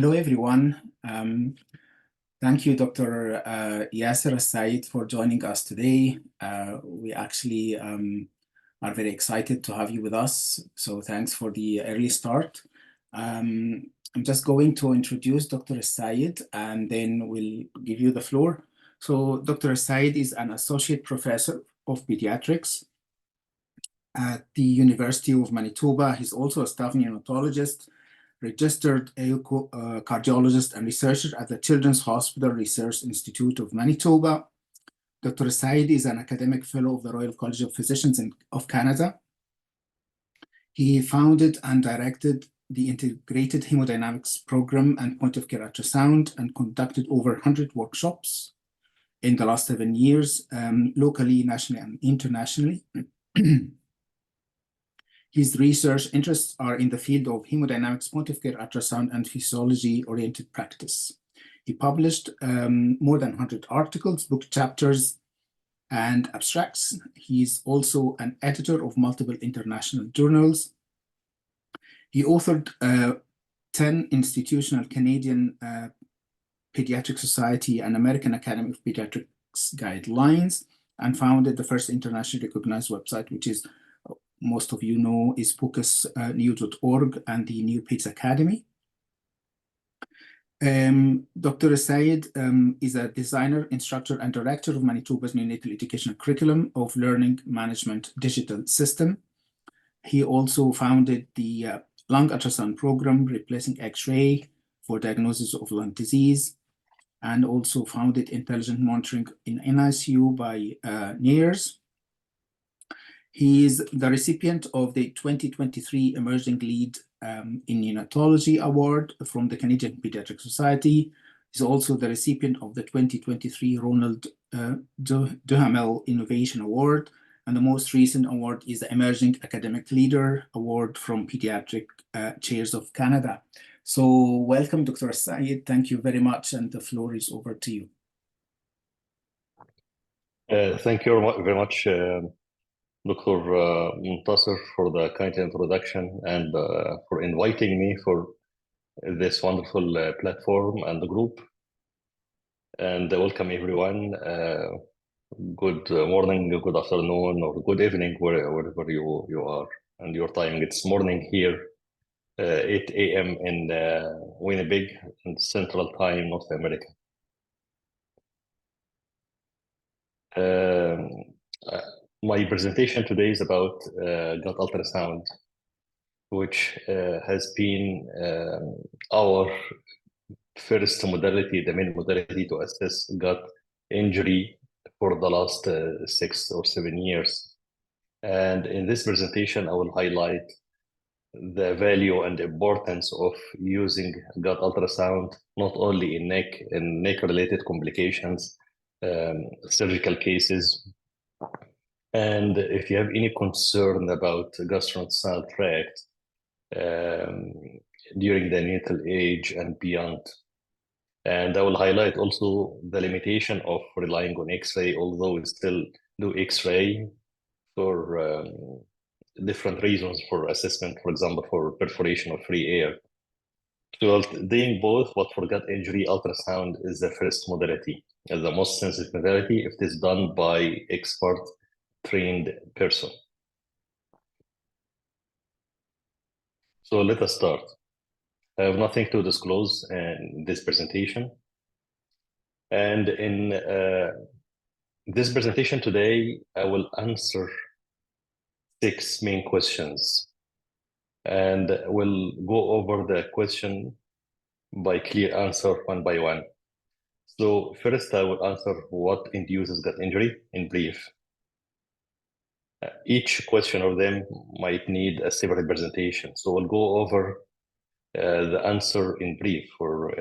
Hello, everyone. Thank you, Dr. Yasser Elsayed, for joining us today. We actually are very excited to have you with us. So thanks for the early start. I'm just going to introduce Dr. Elsayed and then we'll give you the floor. So Dr. Elsayed is an associate professor of pediatrics at the University of Manitoba. He's also a staff neonatologist, registered cardiologist and researcher at the Children's Hospital Research Institute of Manitoba. Dr. Elsayed is an academic fellow of the Royal College of Physicians of Canada. He founded and directed the Integrated Hemodynamics Program and Point of Care Ultrasound and conducted over 100 workshops in the last 7 years, locally, nationally, and internationally. His research interests are in the field of hemodynamics, point-of-care ultrasound, and physiology-oriented practice. He published more than 100 articles, book chapters, and abstracts. He's also an editor of multiple international journals. He authored 10 institutional Canadian Pediatric Society and American Academy of Pediatrics guidelines, and founded the first internationally recognized website, which is most of you know is FOCUS-UK and the NeoPeds Academy. Dr. Elsayed is a designer, instructor, and director of Manitoba's neonatal educational curriculum of learning management digital system. He also founded the lung ultrasound program, replacing X-ray for diagnosis of lung disease, and also founded intelligent monitoring in NICU by NEARS. He is the recipient of the 2023 Emerging Lead in Neonatology Award from the Canadian Pediatric Society. He's also the recipient of the 2023 Ronald Duhamel Innovation Award, and the most recent award is the Emerging Academic Leader Award from Pediatric Chairs of Canada. So welcome, Dr. Elsayed. Thank you very much, and the floor is over to you. Thank you very much, Dr. Muntasser, for the kind introduction and for inviting me for this wonderful platform and the group. And welcome everyone. Good morning, good afternoon, or good evening, wherever you are. And your time, it's morning here, 8 a.m. in Winnipeg, in Central Time, North America. My presentation today is about gut ultrasound, which has been our first modality, the main modality to assess gut injury for the last 6 or 7 years. And in this presentation, I will highlight the value and importance of using gut ultrasound, not only in neck-related complications, surgical cases. And if you have any concern about gastrointestinal tract during the neonatal age and beyond. And I will highlight also the limitation of relying on X-ray, although we still do X-ray for different reasons for assessment, for example, for perforation of free air. So doing both, but for gut injury, ultrasound is the first modality, the most sensitive modality if it is done by expert trained person. So let us start. I have nothing to disclose in this presentation. And in this presentation today, I will answer 6 main questions. And we'll go over the question by clear answer one by one. So first, I will answer what induces gut injury in brief. Each question of them might need a separate presentation. So we'll go over the answer in brief for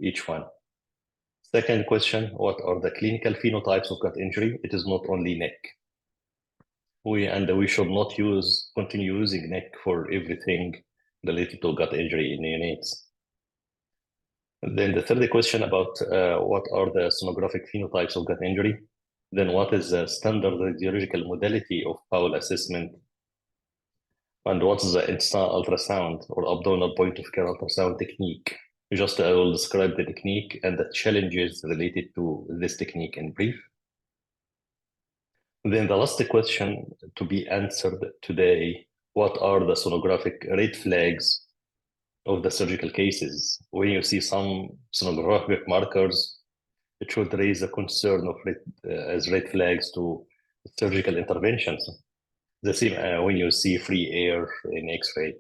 each one. Second question, what are the clinical phenotypes of gut injury? It is not only neck. We should not continue using neck for everything related to gut injury in neonates. Then the third question about what are the sonographic phenotypes of gut injury? Then what is the standard radiological modality of bowel assessment? And what is the intestinal ultrasound or abdominal point of care ultrasound technique? Just I will describe the technique and the challenges related to this technique in brief. Then the last question to be answered today, what are the sonographic red flags of the surgical cases? When you see some sonographic markers, it should raise a concern of as red flags to surgical interventions. The same when you see free air in X-ray.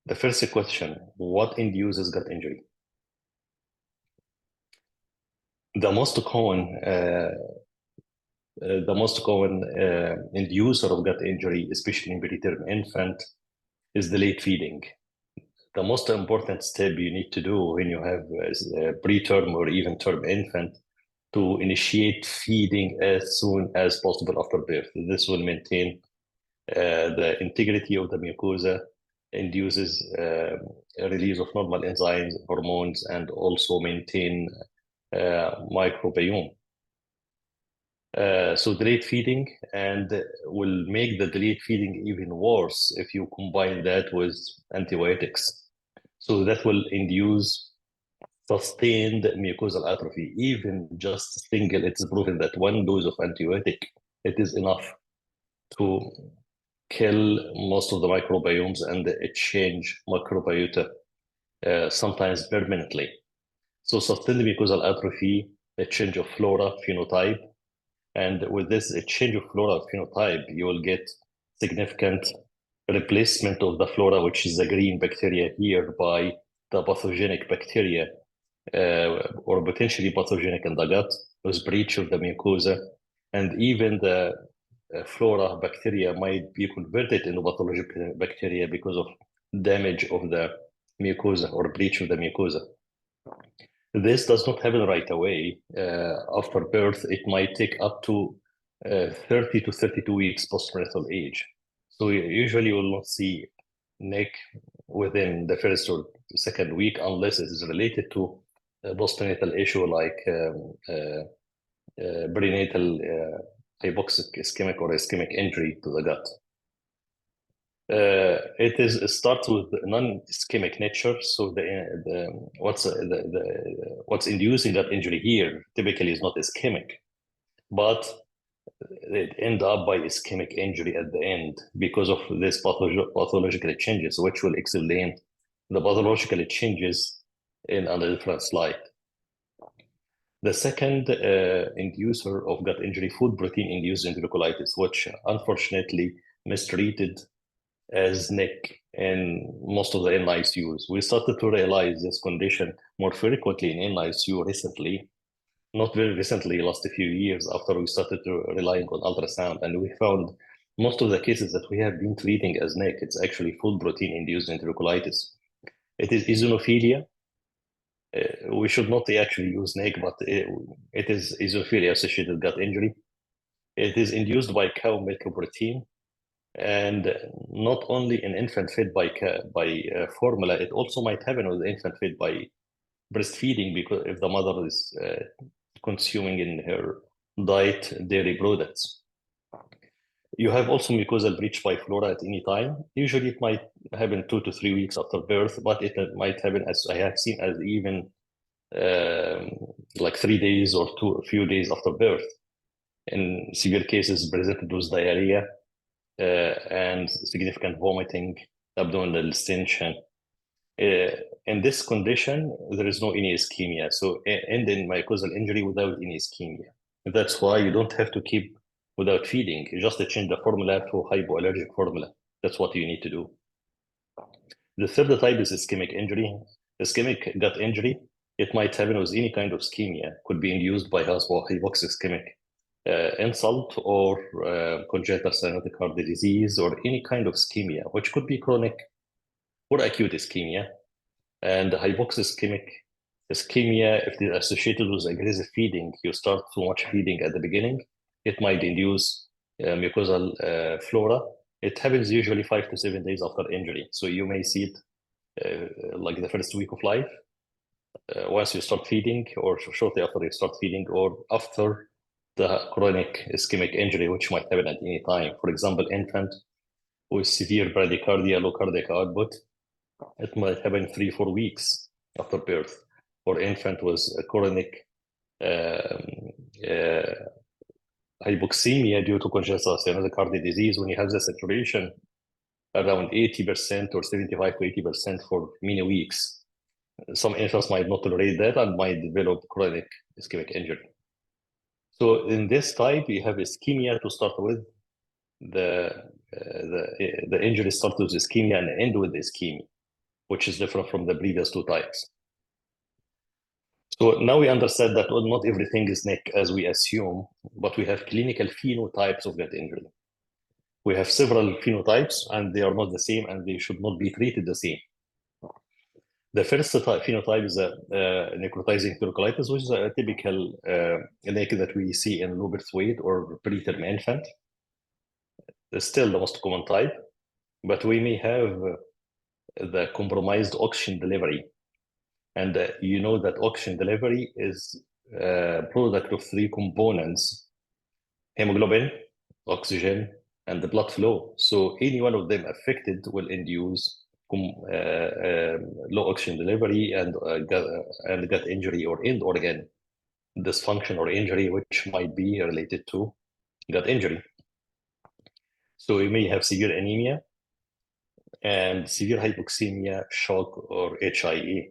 The first question, what induces gut injury? The most common inducer of gut injury, especially in preterm infant, is delayed feeding. The most important step you need to do when you have a preterm or even term infant to initiate feeding as soon as possible after birth. This will maintain the integrity of the mucosa, induces a release of normal enzymes, hormones, and also maintain microbiome. So delayed feeding, and will make the delayed feeding even worse if you combine that with antibiotics. So that will induce sustained mucosal atrophy. Even just single, it's proven that one dose of antibiotic, it is enough to kill most of the microbiomes and change microbiota, sometimes permanently. So sustained mucosal atrophy, a change of flora phenotype, and with this a change of flora phenotype, you will get significant replacement of the flora, which is the green bacteria here, by the pathogenic bacteria, or potentially pathogenic in the gut, with breach of the mucosa, and even the flora bacteria might be converted into pathologic bacteria because of damage of the mucosa or breach of the mucosa. This does not happen right away. After birth, it might take up to 30 to 32 weeks postnatal age. So usually you will not see NEC within the first or second week unless it is related to a postnatal issue like perinatal hypoxic ischemic or ischemic injury to the gut. It starts with non-ischemic nature. So what's inducing that injury here typically is not ischemic, but it end up by ischemic injury at the end because of this pathological changes, which will explain the pathological changes in a different slide. The second inducer of gut injury, food protein-induced enterocolitis, which unfortunately mistreated as NEC in most of the NICUs. We started to realize this condition more frequently in NICU recently, not very recently, last few years after we started to relying on ultrasound, and we found most of the cases that we have been treating as NEC, it's actually food protein-induced enterocolitis. It is eosinophilia. We should not actually use NEC, but it is eosinophilia-associated gut injury. It is induced by cow milk protein, and not only in infant fed by formula, it also might happen with infant fed by breastfeeding, because if the mother is consuming in her diet dairy products. You have also mucosal breach by flora at any time. Usually it might happen 2 to 3 weeks after birth, but it might happen, as I have seen, as even like 3 days or a few days after birth. In severe cases, presented with diarrhea and significant vomiting, abdominal distension. In this condition, there is no any ischemia. So end in mucosal injury without any ischemia. That's why you don't have to keep without feeding. You just change the formula to hypoallergic formula. That's what you need to do. The third type is ischemic injury. Ischemic gut injury, it might happen with any kind of ischemia. Could be induced by hypoxic ischemic insult or congenital cyanotic heart disease or any kind of ischemia, which could be chronic or acute ischemia. And the hypoxic ischemia, if it is associated with aggressive feeding, you start too much feeding at the beginning, it might induce mucosal flora. It happens usually 5 to 7 days after injury. So you may see it like the first week of life, once you start feeding, or shortly after you start feeding, or after the chronic ischemic injury, which might happen at any time. For example, infant with severe bradycardia, low cardiac output. It might happen 3-4 weeks after birth, or infant with a chronic hypoxemia due to congenital cardiac disease. When you have the saturation around 80% or 75 to 80% for many weeks, some infants might not tolerate that and might develop chronic ischemic injury. So in this type, you have ischemia to start with. The injury starts with ischemia and end with ischemia, which is different from the previous two types. So now we understand that not everything is neck as we assume, but we have clinical phenotypes of that injury. We have several phenotypes and they are not the same and they should not be treated the same. The first phenotype is necrotizing tuberculosis, which is a typical neck that we see in low birth weight or preterm infant. It's still the most common type, but we may have the compromised oxygen delivery. And you know that oxygen delivery is a product of three components: hemoglobin, oxygen, and the blood flow. So any one of them affected will induce low oxygen delivery and gut injury or end organ dysfunction or injury, which might be related to gut injury. So you may have severe anemia and severe hypoxemia, shock, or HIE.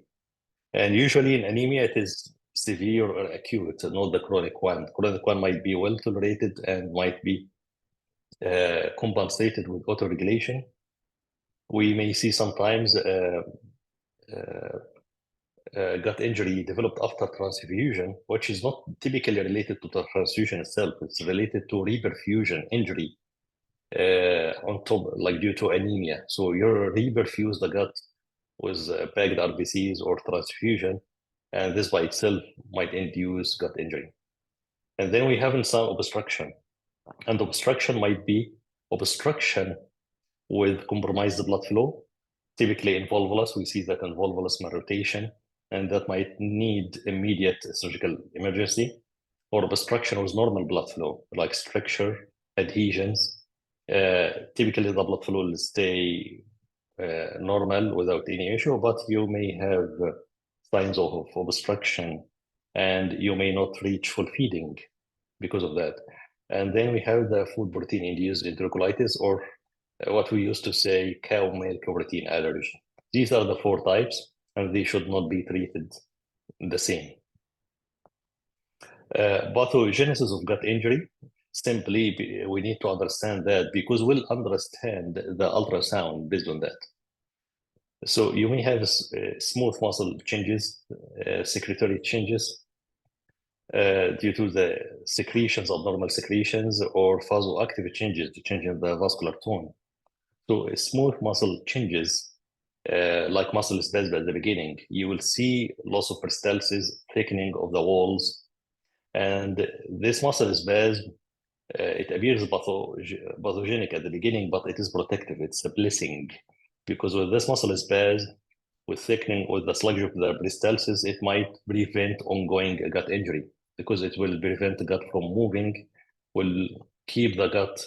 And usually in anemia, it is severe or acute, not the chronic one. Chronic one might be well tolerated and might be compensated with autoregulation. We may see sometimes gut injury developed after transfusion, which is not typically related to the transfusion itself. It's related to reperfusion injury on top, like due to anemia. So you reperfuse the gut with packed RBCs or transfusion, and this by itself might induce gut injury. And then we have some obstruction, and obstruction might be obstruction with compromised blood flow. Typically in volvulus, we see that in volvulus malrotation, and that might need immediate surgical emergency, or obstruction with normal blood flow, like stricture, adhesions. Typically the blood flow will stay normal without any issue, but you may have signs of obstruction and you may not reach full feeding because of that. And then we have the food protein induced enterocolitis, or what we used to say cow milk protein allergy. These are the four types and they should not be treated the same. Pathogenesis of gut injury, simply we need to understand that because we'll understand the ultrasound based on that. So you may have smooth muscle changes, secretory changes due to the secretions, abnormal secretions, or vasoactive changes, changing the vascular tone. So smooth muscle changes, like muscle spasm at the beginning, you will see loss of peristalsis, thickening of the walls, and this muscle spasm, it appears pathogenic at the beginning, but it is protective. It's a blessing, because with this muscle spasm, with thickening, with the sluggish of the peristalsis, it might prevent ongoing gut injury, because it will prevent the gut from moving, will keep the gut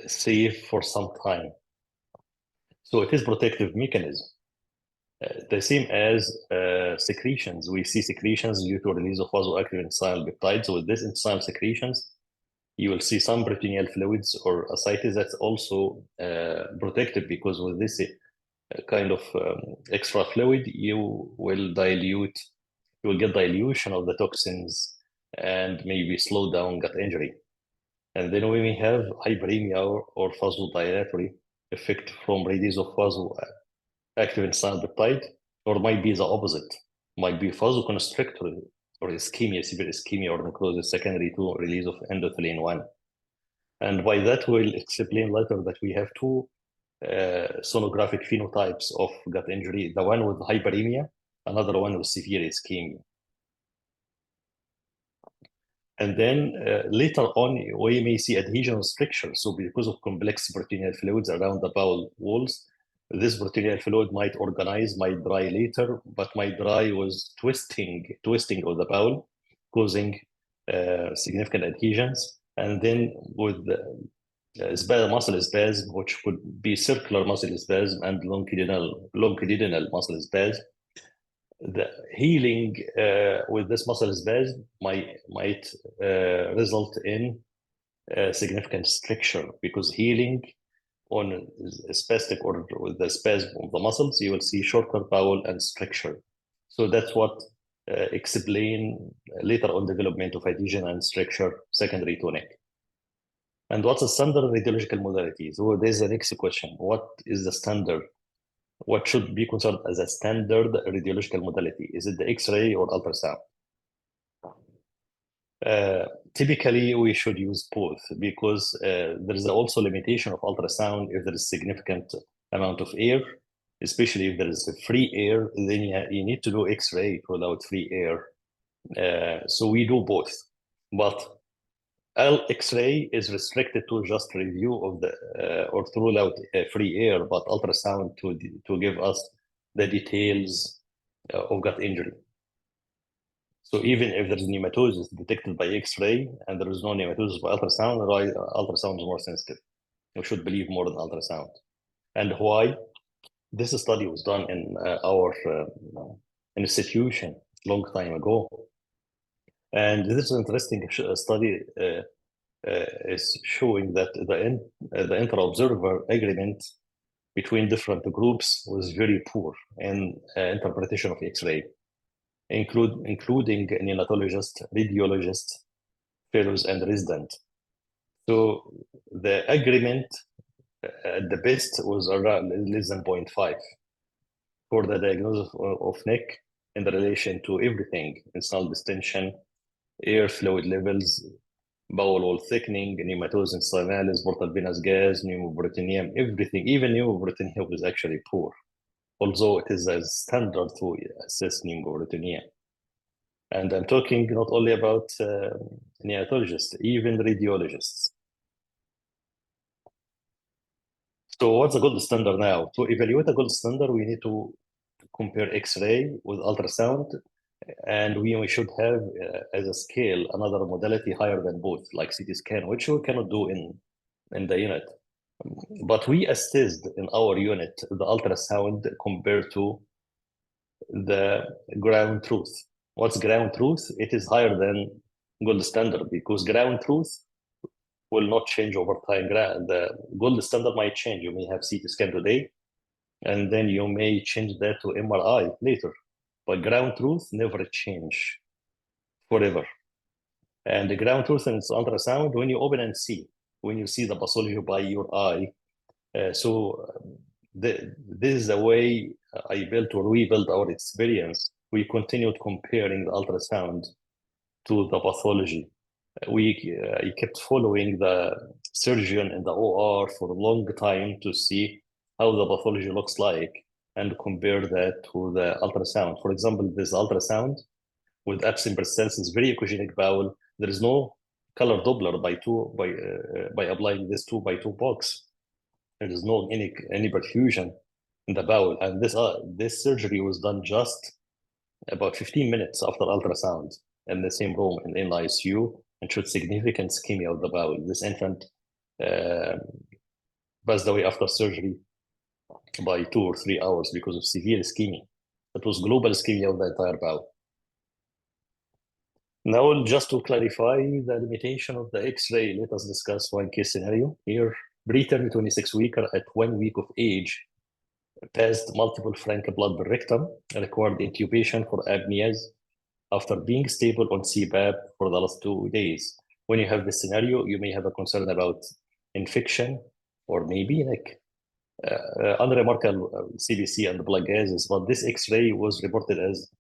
safe for some time. So it is protective mechanism. The same as secretions. We see secretions due to release of vasoactive intestinal peptides. So with these intestinal secretions, you will see some peritoneal fluids or ascites that's also protective, because with this kind of extra fluid, you will get dilution of the toxins and maybe slow down gut injury. And then we may have hyperemia or vasodilatory effect from release of vasoactive intestinal peptide, or might be the opposite, might be vasoconstrictor or ischemia, severe ischemia or necrosis secondary to release of endothelin 1. And by that, we'll explain later that we have two sonographic phenotypes of gut injury, the one with hyperemia, another one with severe ischemia. And then later on, we may see adhesion or stricture. So because of complex peritoneal fluids around the bowel walls, this peritoneal fluid might organize, might dry later, but might dry with twisting of the bowel, causing significant adhesions. And then with muscle spasm, which would be circular muscle spasm and longitudinal muscle spasm. The healing with this muscle spasm might result in significant stricture, because healing on spastic or with the spasm of the muscles, you will see shorter bowel and stricture. So that's what explain later on development of adhesion and stricture secondary to neck. And what's the standard radiological modality? So there's the next question. What is the standard? What should be considered as a standard radiological modality? Is it the X-ray or ultrasound? Typically, we should use both, because there is also limitation of ultrasound if there is significant amount of air, especially if there is free air, then you need to do X-ray without free air. So we do both, but X-ray is restricted to just review of the or to rule out free air, but ultrasound to give us the details of gut injury. So even if there is nematosis detected by X-ray and there is no nematosis by ultrasound, ultrasound is more sensitive. You should believe more in ultrasound. And why? This study was done in our institution a long time ago. And this is an interesting study is showing that the inter-observer agreement between different groups was very poor in interpretation of X-ray, including neonatologists, radiologists, fellows, and residents. So the agreement at the best was around less than 0.5 for the diagnosis of neck in relation to everything: installed distension, air fluid levels, bowel wall thickening, nematosis sinalis, portal venous gas, pneumoperitoneum, everything. Even pneumoperitoneum was actually poor, although it is a standard to assess pneumoperitoneum. And I'm talking not only about neonatologists, even radiologists. So what's the gold standard now? To evaluate a gold standard, we need to compare X-ray with ultrasound, and we should have as a scale another modality higher than both, like CT scan, which we cannot do in the unit. But we assessed in our unit the ultrasound compared to the ground truth. What's ground truth? It is higher than gold standard, because ground truth will not change over time. The gold standard might change. You may have CT scan today, and then you may change that to MRI later. But ground truth never change forever. And the ground truth in ultrasound, when you open and see, when you see the pathology by your eye, this is the way I built or we built our experience. We continued comparing the ultrasound to the pathology. I kept following the surgeon in the OR for a long time to see how the pathology looks like and compare that to the ultrasound. For example, this ultrasound with absent peristalsis, very echogenic bowel. There is no color Doppler by applying this 2x2 box. There is no any perfusion in the bowel, and this surgery was done just about 15 minutes after ultrasound in the same room in the ICU, and showed significant ischemia of the bowel. This infant passed away after surgery by 2 or 3 hours because of severe ischemia. It was global ischemia of the entire bowel. Now, just to clarify the limitation of the X-ray, let us discuss one case scenario here. Preterm 26-weeker at 1 week of age passed multiple frank blood per rectum, required intubation for apneas after being stable on CPAP for the last 2 days. When you have this scenario, you may have a concern about infection or maybe neck. Unremarkable CBC and blood gases, but this X-ray was reported as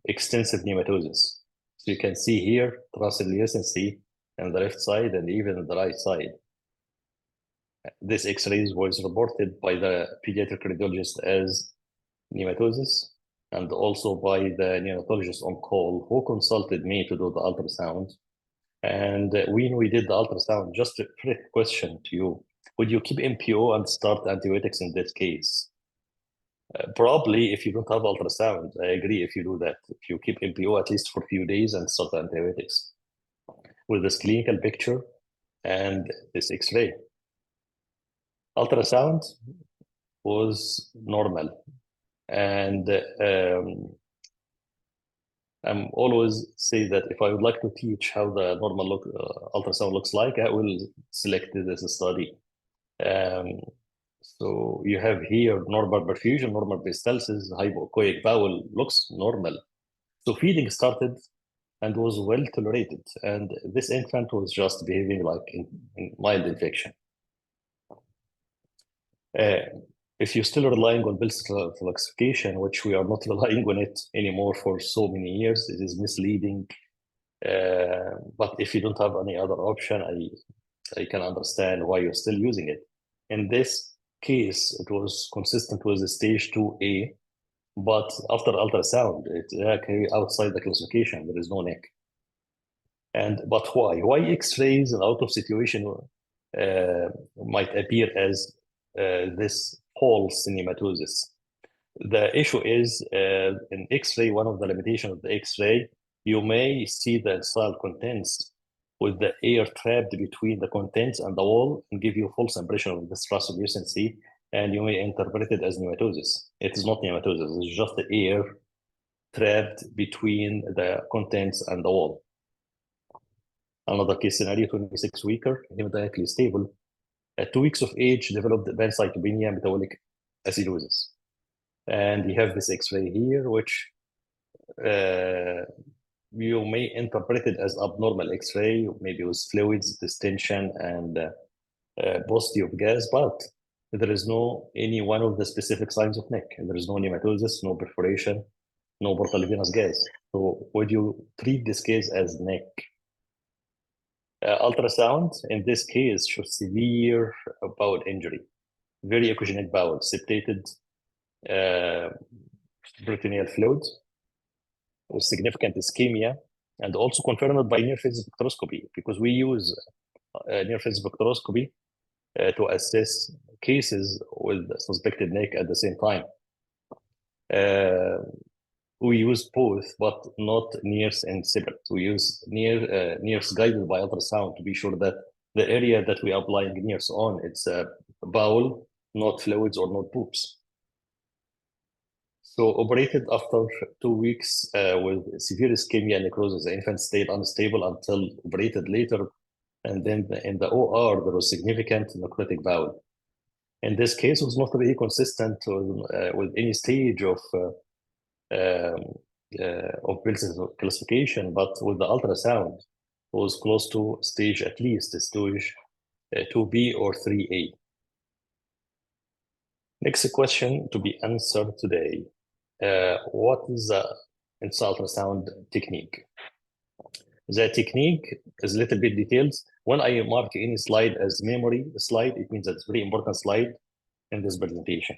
extensive nematosis. So you can see here translucency on the left side and even on the right side. This X-ray was reported by the pediatric radiologist as nematosis, and also by the neonatologist on call who consulted me to do the ultrasound. And when we did the ultrasound, just a quick question to you: would you keep MPO and start antibiotics in that case? Probably, if you don't have ultrasound, I agree if you do that. If you keep MPO at least for a few days and start antibiotics. With this clinical picture, and this X-ray. Ultrasound was normal, and I'm always say that if I would like to teach how the normal ultrasound looks like, I will select this study. So you have here normal perfusion, normal peristalsis, hypoechoic bowel looks normal. So feeding started and was well tolerated, and this infant was just behaving like in mild infection. If you're still relying on pill fluxification, which we are not relying on it anymore for so many years, it is misleading. But if you don't have any other option, I can understand why you're still using it. In this case, it was consistent with the stage 2A, but after ultrasound, it's okay, outside the classification, there is no neck. But why? Why X-rays and out of situation might appear as this false nematosis? The issue is in X-ray, one of the limitations of the X-ray, you may see the cell contents with the air trapped between the contents and the wall and give you a false impression of this translucency, and you may interpret it as nematosis. It is not nematosis, it's just the air trapped between the contents and the wall. Another case scenario, 26 weeker, hemodynamically stable. At 2 weeks of age, developed pancytopenia, metabolic acidosis. And you have this X-ray here, which you may interpret it as abnormal X-ray, maybe with fluids, distension, and paucity of gas, but there is no any one of the specific signs of neck. There is no nematosis, no perforation, no portal venous gas. So would you treat this case as neck? Ultrasound, in this case, shows severe bowel injury, very echogenic bowel, septated peritoneal fluid with significant ischemia, and also confirmed by near-field spectroscopy, because we use near-field spectroscopy to assess cases with suspected neck at the same time. We use both, but not NIRS and separate. We use NIRS guided by ultrasound to be sure that the area that we are applying NIRS on, it's a bowel, not fluids or not poops. So operated after 2 weeks with severe ischemia and necrosis. The infant stayed unstable until operated later. And then in the OR, there was significant necrotic bowel. In this case, it was not really consistent with any stage of classification, but with the ultrasound, it was close to stage, at least stage 2B or 3A. Next question to be answered today. What is the ultrasound technique? The technique is a little bit detailed. When I mark any slide as memory slide, it means that it's a very important slide in this presentation.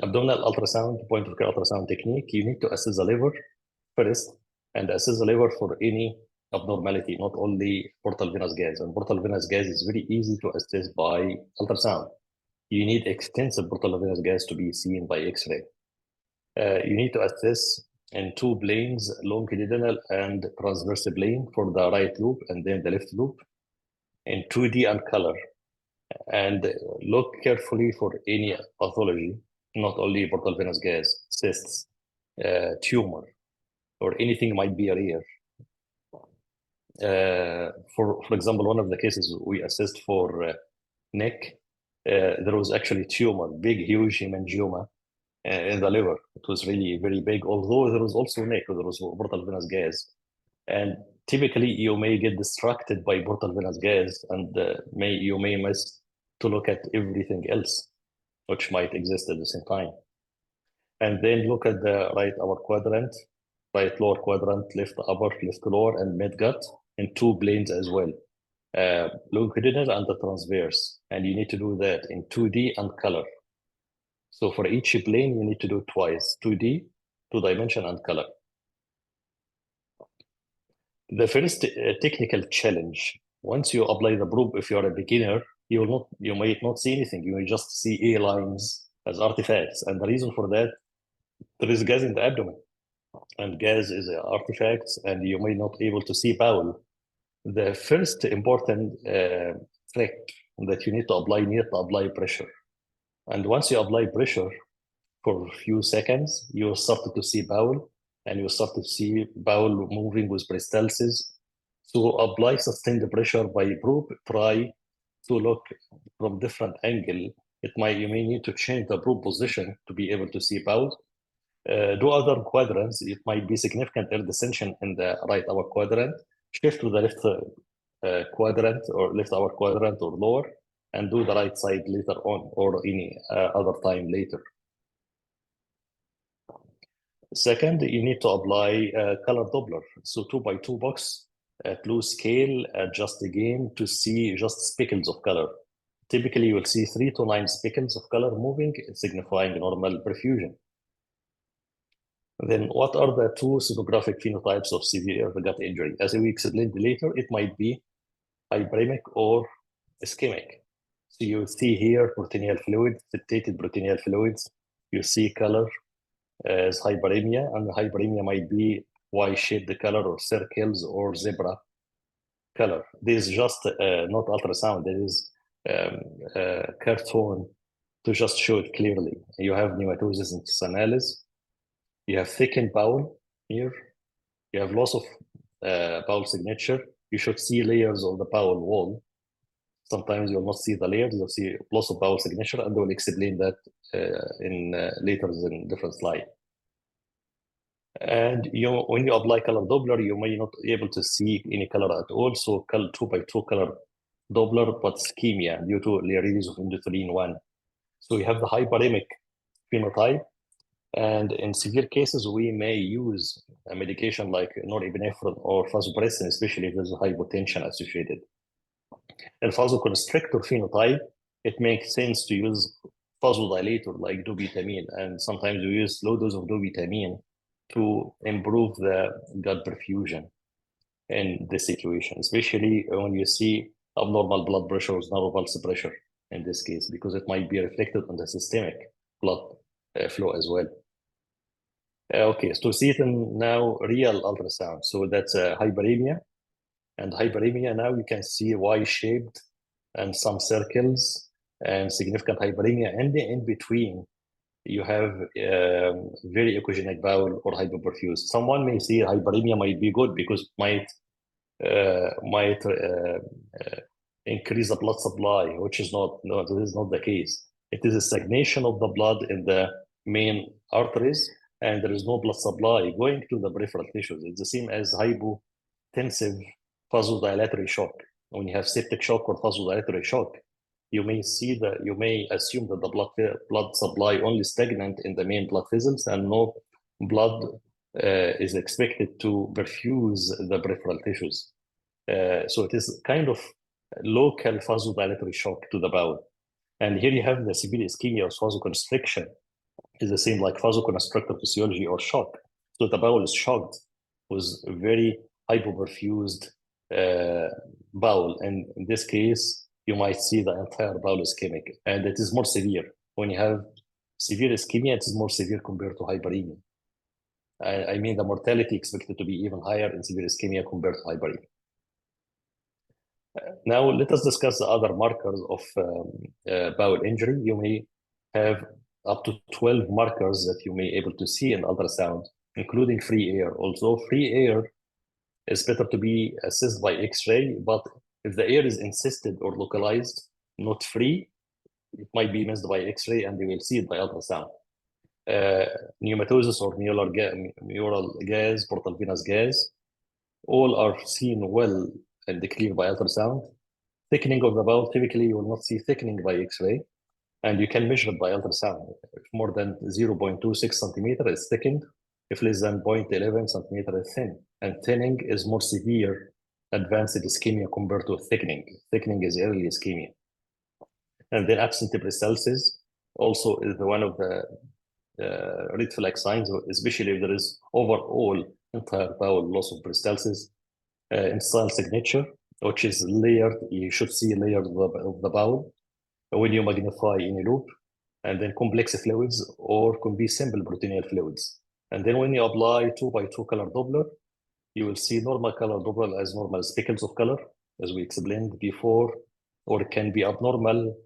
Abdominal ultrasound, point of care ultrasound technique, you need to assess the liver first and assess the liver for any abnormality, not only portal venous gas. And portal venous gas is very easy to assess by ultrasound. You need extensive portal venous gas to be seen by X-ray. You need to assess in 2 planes, longitudinal and transverse plane for the right loop and then the left loop in 2D and color. And look carefully for any pathology, not only portal venous gas, cysts, tumor, or anything might be rare. For example, one of the cases we assessed for neck, there was actually tumor, big, huge hemangioma in the liver. It was really very big, although there was also neck, there was portal venous gas. And typically you may get distracted by portal venous gas and you may miss to look at everything else, which might exist at the same time. And then look at the right upper quadrant, right lower quadrant, left upper, left lower, and mid gut in 2 planes as well. Longitudinal and the transverse. And you need to do that in 2D and color. So for each plane, you need to do it twice, 2D, 2-dimension, and color. The first technical challenge, once you apply the probe, if you're a beginner, you might not see anything. You may just see A-lines as artifacts. And the reason for that, there is gas in the abdomen. And gas is an artifact, and you may not be able to see bowel. The first important trick that you need to apply pressure. And once you apply pressure for a few seconds, you start to see bowel, and you start to see bowel moving with peristalsis. So apply sustained pressure by probe, try to look from different angle. You may need to change the probe position to be able to see bowel. Do other quadrants. It might be significant air descension in the right upper quadrant. Shift to the left quadrant or left upper quadrant or lower, and do the right side later on or any other time later. Second, you need to apply color Doppler. So 2x2 box at low scale, adjust again to see just speckles of color. Typically, you will see 3 to 9 speckles of color moving, signifying normal perfusion. Then what are the two sonographic phenotypes of severe gut injury? As we explained later, it might be hyperemic or ischemic. So you see here peritoneal fluid, filtrated peritoneal fluids. You see color as hyperemia, and the hyperemia might be Y-shaped color or circles or zebra color. This is just not ultrasound. There is cartoon to just show it clearly. You have neomatosis intestinalis. You have thickened bowel here. You have loss of bowel signature. You should see layers of the bowel wall. Sometimes you'll not see the layers. You'll see loss of bowel signature, and we'll explain that later in different slide. And when you apply color Doppler, you may not be able to see any color at all. So 2x2 color Doppler, but ischemia due to release of endothelin 1. So you have the hyperemic phenotype. And in severe cases, we may use a medication like norepinephrine or vasopressin, especially if there's hypotension associated. In vasoconstrictor phenotype, it makes sense to use vasodilator like dobutamine, and sometimes we use low dose of dobutamine to improve the gut perfusion in this situation, especially when you see abnormal blood pressure or narrow pulse pressure in this case, because it might be reflected on the systemic blood flow as well. Okay, so see it in now real ultrasound. So that's hyperemia. And hyperemia now you can see Y-shaped and some circles and significant hyperemia. And in between, you have very echogenic bowel or hypoperfused. Someone may see hyperemia might be good because might increase the blood supply, which is not, no, this is not the case. It is a stagnation of the blood in the main arteries, and there is no blood supply going to the peripheral tissues. It's the same as hypotensive vasodilatory shock. When you have septic shock or vasodilatory shock, you may assume that the blood supply only stagnant in the main blood vessels and no blood is expected to perfuse the peripheral tissues. So it is kind of local vasodilatory shock to the bowel. And here you have the severe ischemia or vasoconstriction. Is the same like vasoconstrictor physiology or shock. So the bowel is shocked with very hypoperfused bowel. And in this case, you might see the entire bowel ischemic, and it is more severe. When you have severe ischemia, it is more severe compared to hyperemia. I mean, the mortality expected to be even higher in severe ischemia compared to hyperemia. Now, let us discuss the other markers of bowel injury. You may have up to 12 markers that you may able to see in ultrasound, including free air. Also, free air is better to be assessed by X-ray, but if the air is encysted or localized, not free, it might be missed by X-ray, and you will see it by ultrasound. Neomatosis or mural gas, portal venous gas, all are seen well and clear by ultrasound. Thickening of the bowel, typically you will not see thickening by X-ray, and you can measure it by ultrasound. If more than 0.26 centimeter is thickened, if less than 0.11 centimeter is thin. And thinning is more severe advanced ischemia compared to thickening. Thickening is early ischemia. And then absent peristalsis also is one of the red flag signs, especially if there is overall entire bowel loss of peristalsis. Intestinal signature, which is layered, you should see layers of the bowel when you magnify any loop, and then complex fluids or can be simple peritoneal fluids. And then when you apply 2x2 color Doppler, you will see normal color Doppler as normal speckles of color, as we explained before, or it can be abnormal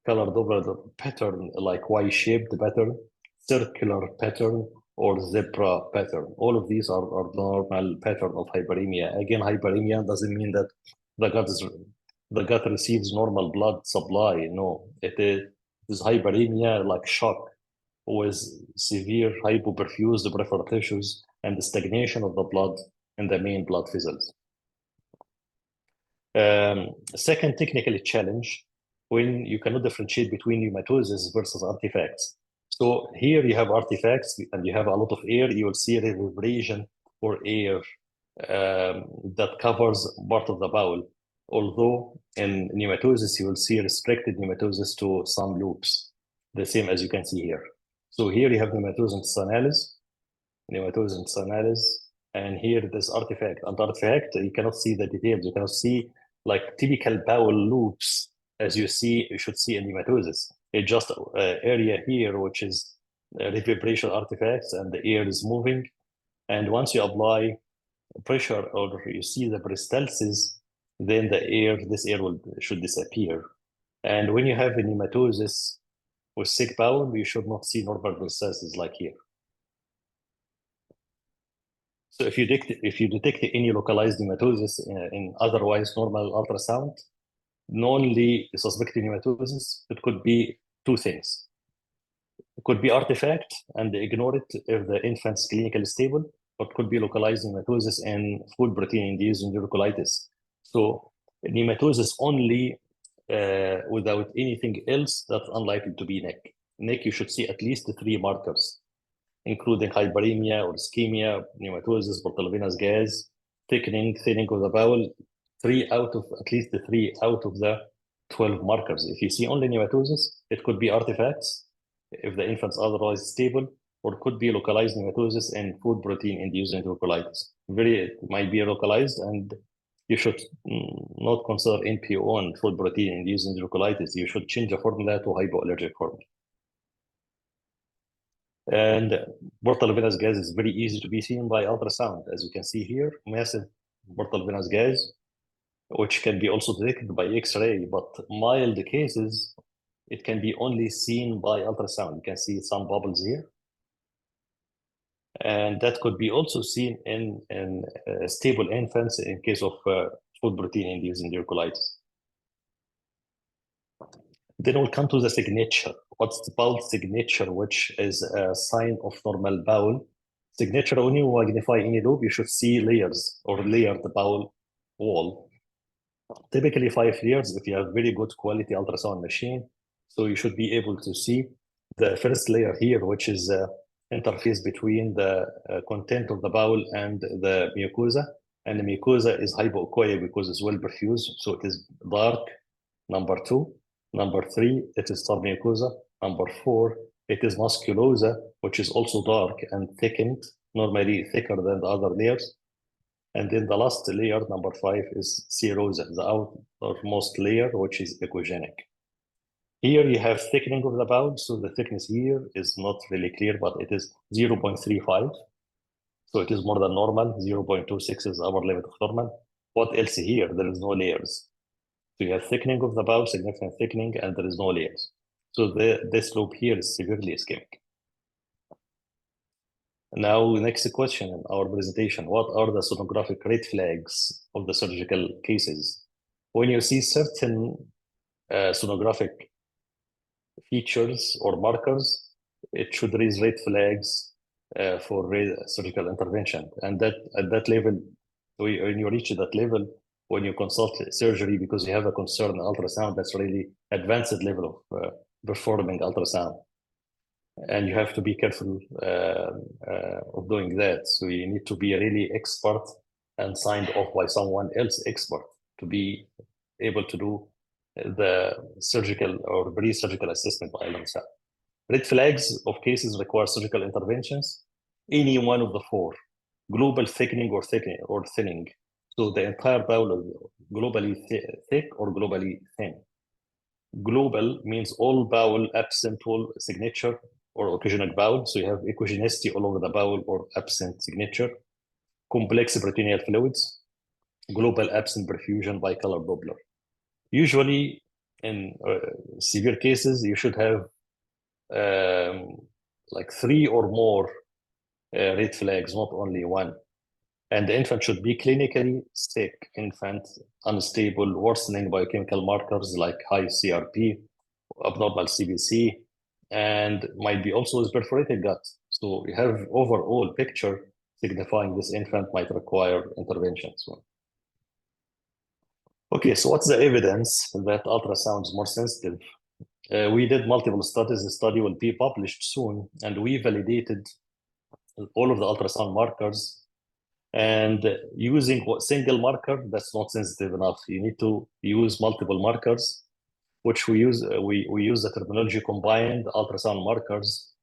color Doppler pattern, like Y-shaped pattern, circular pattern, or zebra pattern. All of these are normal pattern of hyperemia. Again, hyperemia doesn't mean that the gut receives normal blood supply. No, it is hyperemia like shock with severe hypoperfused peripheral tissues and the stagnation of the blood in the main blood vessels. Second technical challenge, when you cannot differentiate between neomatosis versus artifacts. So here you have artifacts and you have a lot of air, you will see a reverberation or air that covers part of the bowel. Although in neomatosis, you will see restricted neomatosis to some loops, the same as you can see here. So here you have neomatosis intestinalis, and here this artifact. And artifact, you cannot see the details. You cannot see like typical bowel loops as you should see in neomatosis. It's just area here, which is reverberation artifacts, and the air is moving. And once you apply pressure or you see the peristalsis, then this air should disappear. And when you have a neomatosis with sick bowel, you should not see normal peristalsis like here. So if you detect any localized neomatosis in otherwise normal ultrasound, only suspected neomatosis, it could be two things. It could be artifact and ignore it if the infant's clinically stable, or it could be localized neomatosis and food protein-induced enterocolitis. So neomatosis only without anything else, that's unlikely to be neck. Neck, you should see at least 3 markers, including hyperemia or ischemia, neomatosis, portal venous gas, thinning of the bowel, at least 3 out of the 12 markers. If you see only neomatosis, it could be artifacts if the infant's otherwise stable, or could be localized neomatosis and food protein-induced enterocolitis. It might be localized, and you should not consider NPO and food protein-induced enterocolitis. You should change the formula to hypoallergic formula. And portal venous gas is very easy to be seen by ultrasound. As you can see here, massive portal venous gas, which can be also detected by X-ray, but mild cases, it can be only seen by ultrasound. You can see some bubbles here. And that could be also seen in stable infants in case of food protein-induced enterocolitis. Then we'll come to the signature. What's the bowel signature, which is a sign of normal bowel? Signature, when you magnify any lobe, you should see layers or layered bowel wall. Typically 5 layers if you have very good quality ultrasound machine. So you should be able to see the first layer here, which is the interface between the content of the bowel and the mucosa. And the mucosa is hypoechoic because it's well perfused. So it is dark, number 2. Number 3, it is submucosa. Number 4, it is musculosa, which is also dark and thickened, normally thicker than the other layers. And then the last layer, number 5, is serosa, the outermost layer, which is echogenic. Here you have thickening of the bowel, so the thickness here is not really clear, but it is 0.35. So it is more than normal. 0.26 is our limit of normal. What else here? There is no layers. So you have thickening of the bowel, significant thickening, and there is no layers. So this lobe here is severely ischemic. Now, next question in our presentation, what are the sonographic red flags of the surgical cases? When you see certain sonographic features or markers, it should raise red flags for surgical intervention. And at that level, when you reach that level, when you consult surgery because you have a concern ultrasound, that's really advanced level of performing ultrasound. And you have to be careful of doing that. So you need to be really expert and signed off by someone else expert to be able to do the surgical or pre-surgical assessment by ultrasound. Red flags of cases require surgical interventions. Any one of the 4, global thickening or thinning. So the entire bowel is globally thick or globally thin. Global means all bowel absent wall signature or echogenic bowel. So you have echogenicity all over the bowel or absent signature. complex peritoneal fluids, global absent perfusion by color Doppler. Usually, in severe cases, you should have like 3 or more red flags, not only one. And the infant should be clinically sick, infant, unstable, worsening biochemical markers like high CRP, abnormal CBC, and might be also with perforated gut. So you have overall picture signifying this infant might require intervention. Okay, so what's the evidence that ultrasound is more sensitive? We did multiple studies. The study will be published soon, and we validated all of the ultrasound markers. And using single marker, that's not sensitive enough. You need to use multiple markers, which we use. We use the terminology combined ultrasound markers,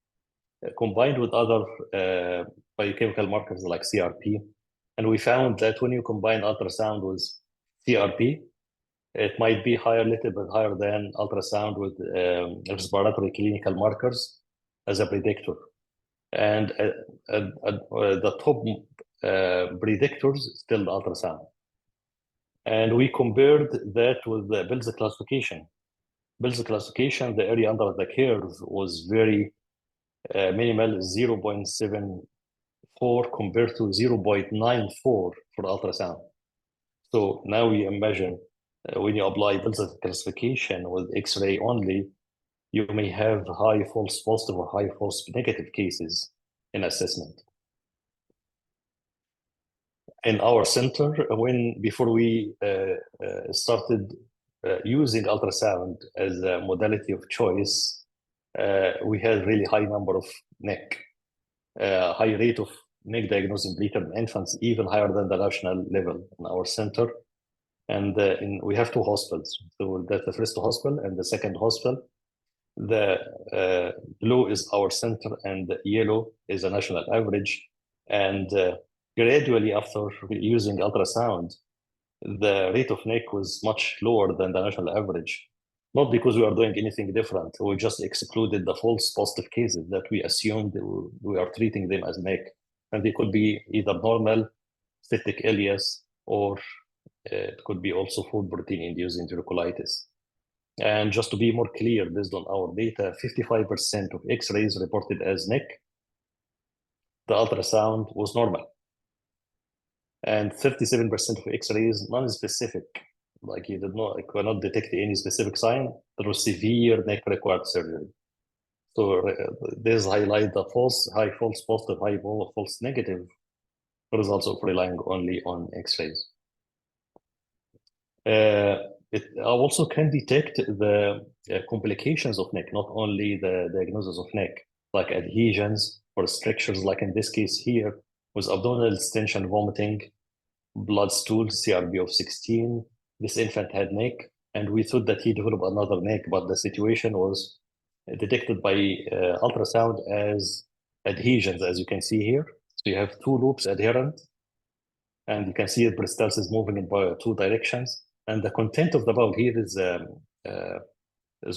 combined with other biochemical markers like CRP. And we found that when you combine ultrasound with CRP, it might be higher, little bit higher than ultrasound with respiratory clinical markers as a predictor. And the top predictors still the ultrasound. And we compared that with the Bell's classification. Bell's classification, the area under the curve was very minimal, 0.74 compared to 0.94 for ultrasound. So now we imagine when you apply Bell's classification with X-ray only, you may have high false positive or high false negative cases in assessment. In our center, before we started using ultrasound as a modality of choice, we had really high number of NEC, high rate of NEC diagnosis in preterm infants, even higher than the national level in our center. And we have 2 hospitals. So that's the first hospital and the second hospital. The blue is our center and the yellow is a national average. And gradually after using ultrasound, the rate of NEC was much lower than the national average. Not because we are doing anything different. We just excluded the false positive cases that we assumed we are treating them as NEC. And they could be either normal, cystic ileus, or it could be also food protein-induced enterocolitis. And just to be more clear, based on our data, 55% of X-rays reported as NEC. The ultrasound was normal. And 37% of X-rays non-specific, like you cannot detect any specific sign. There was severe NEC required surgery. So this highlight the high false positive, high false negative results of relying only on X-rays. It also can detect the complications of NEC, not only the diagnosis of NEC, like adhesions or strictures, like in this case here, with abdominal distension, vomiting, blood stools, CRB of 16. This infant had NEC, and we thought that he developed another NEC, but the situation was detected by ultrasound as adhesions, as you can see here. So you have 2 loops adherent, and you can see the peristalsis moving in 2 directions. And the content of the bowel here is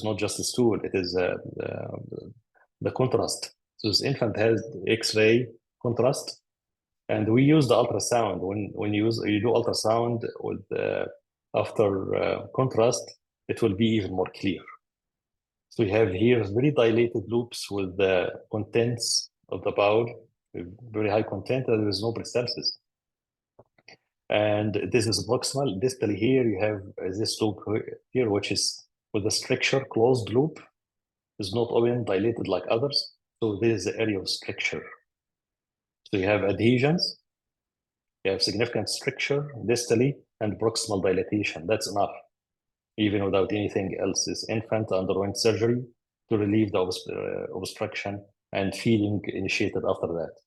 not just a stool, it is the contrast. So this infant has X-ray contrast, and we use the ultrasound. When you do ultrasound with after contrast, it will be even more clear. So we have here very dilated loops with the contents of the bowel, very high content, and there is no peristalsis. And this is proximal. Distally here, you have this loop here, which is with a stricture, closed loop. It's not open, dilated like others. So this is the area of stricture. So you have adhesions, you have significant stricture distally, and proximal dilatation. That's enough, even without anything else. This infant underwent surgery to relieve the obstruction, and feeding initiated after that.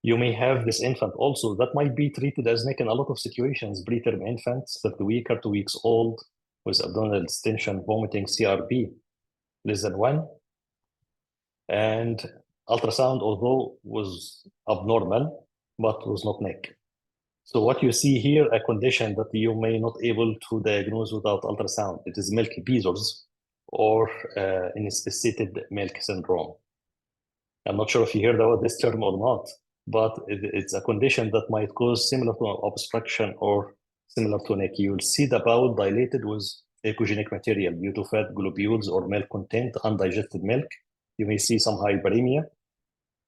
You may have this infant also that might be treated as NEC in a lot of situations, preterm infants, 30 weeks or 2 weeks old, with abdominal distension, vomiting, CRP, less than 1. And ultrasound, although was abnormal, but was not NEC. So what you see here, a condition that you may not able to diagnose without ultrasound. It is milk Bezos or inspissated milk syndrome. I'm not sure if you heard about this term or not. but it's a condition that might cause similar to obstruction or similar to NEC. You'll see the bowel dilated with echogenic material due to fat, globules, or milk content, undigested milk. You may see some hyperemia.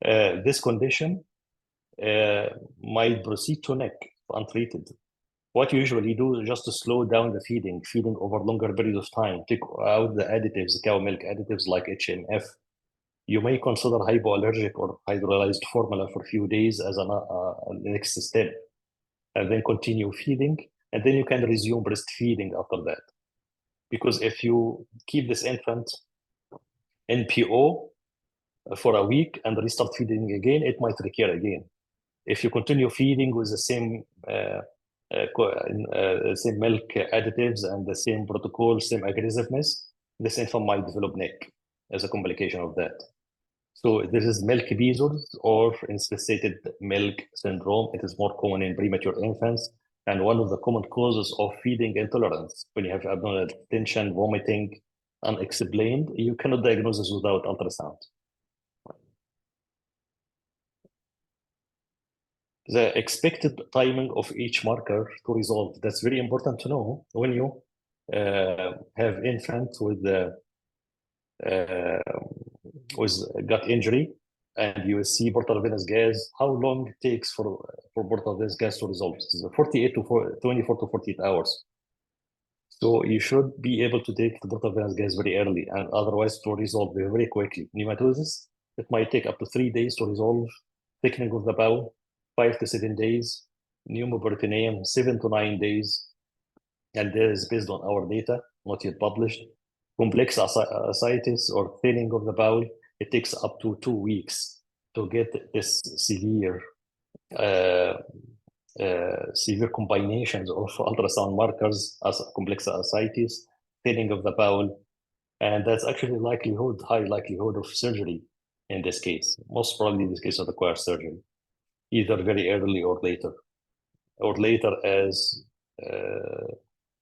This condition might proceed to NEC untreated. What you usually do is just to slow down the feeding over longer periods of time, take out the additives, cow milk additives like HMF. You may consider hypoallergic or hydrolyzed formula for a few days as a next step, and then continue feeding, and then you can resume breastfeeding after that. Because if you keep this infant NPO for a week and restart feeding again, it might recur again. If you continue feeding with the same milk additives and the same protocol, same aggressiveness, this infant might develop NEC as a complication of that. So this is milk episodes or inspissated milk syndrome. It is more common in premature infants and one of the common causes of feeding intolerance. When you have abdominal tension, vomiting, unexplained, you cannot diagnose this without ultrasound. The expected timing of each marker to resolve. That's very important to know when you have infant with gut injury and you see portal venous gas, how long it takes for portal venous gas to resolve. It's 24 to 48 hours. So you should be able to take the portal venous gas very early, and otherwise to resolve very quickly. Pneumatosis, it might take up to 3 days to resolve. Thickening of the bowel, 5 to 7 days. Pneumoperitoneum, 7 to 9 days. And this is based on our data, not yet published. Complex ascites or thinning of the bowel, it takes up to 2 weeks to get this severe combinations of ultrasound markers as complex ascites, thinning of the bowel, and that's actually high likelihood of surgery in this case. Most probably this case will require surgery, either very early or later as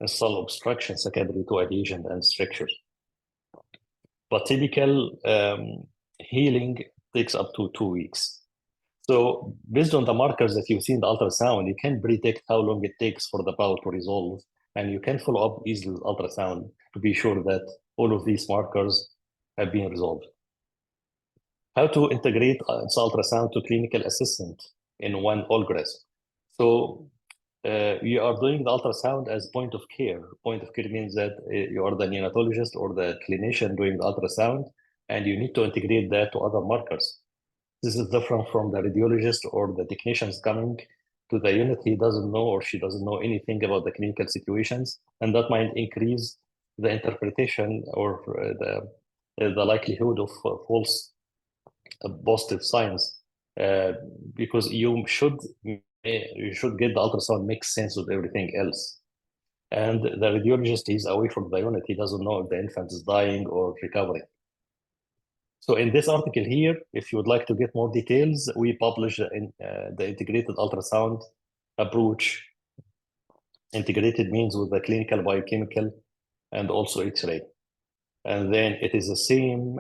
cell obstruction secondary to adhesion and strictures. But typical healing takes up to 2 weeks. So based on the markers that you see in the ultrasound, you can predict how long it takes for the bowel to resolve, and you can follow up easily with ultrasound to be sure that all of these markers have been resolved. How to integrate ultrasound to clinical assessment in one algorithm. So you are doing the ultrasound as point of care. Point of care means that you are the neonatologist or the clinician doing the ultrasound, and you need to integrate that to other markers. This is different from the radiologist or the technicians coming to the unit. He doesn't know or she doesn't know anything about the clinical situations, and that might increase the interpretation or the likelihood of false positive signs, because you should get the ultrasound make sense with everything else. And the radiologist is away from the unit. He doesn't know if the infant is dying or recovering. So in this article here, if you would like to get more details, we publish the integrated ultrasound approach. Integrated means with the clinical, biochemical, and also X-ray. And then it is the same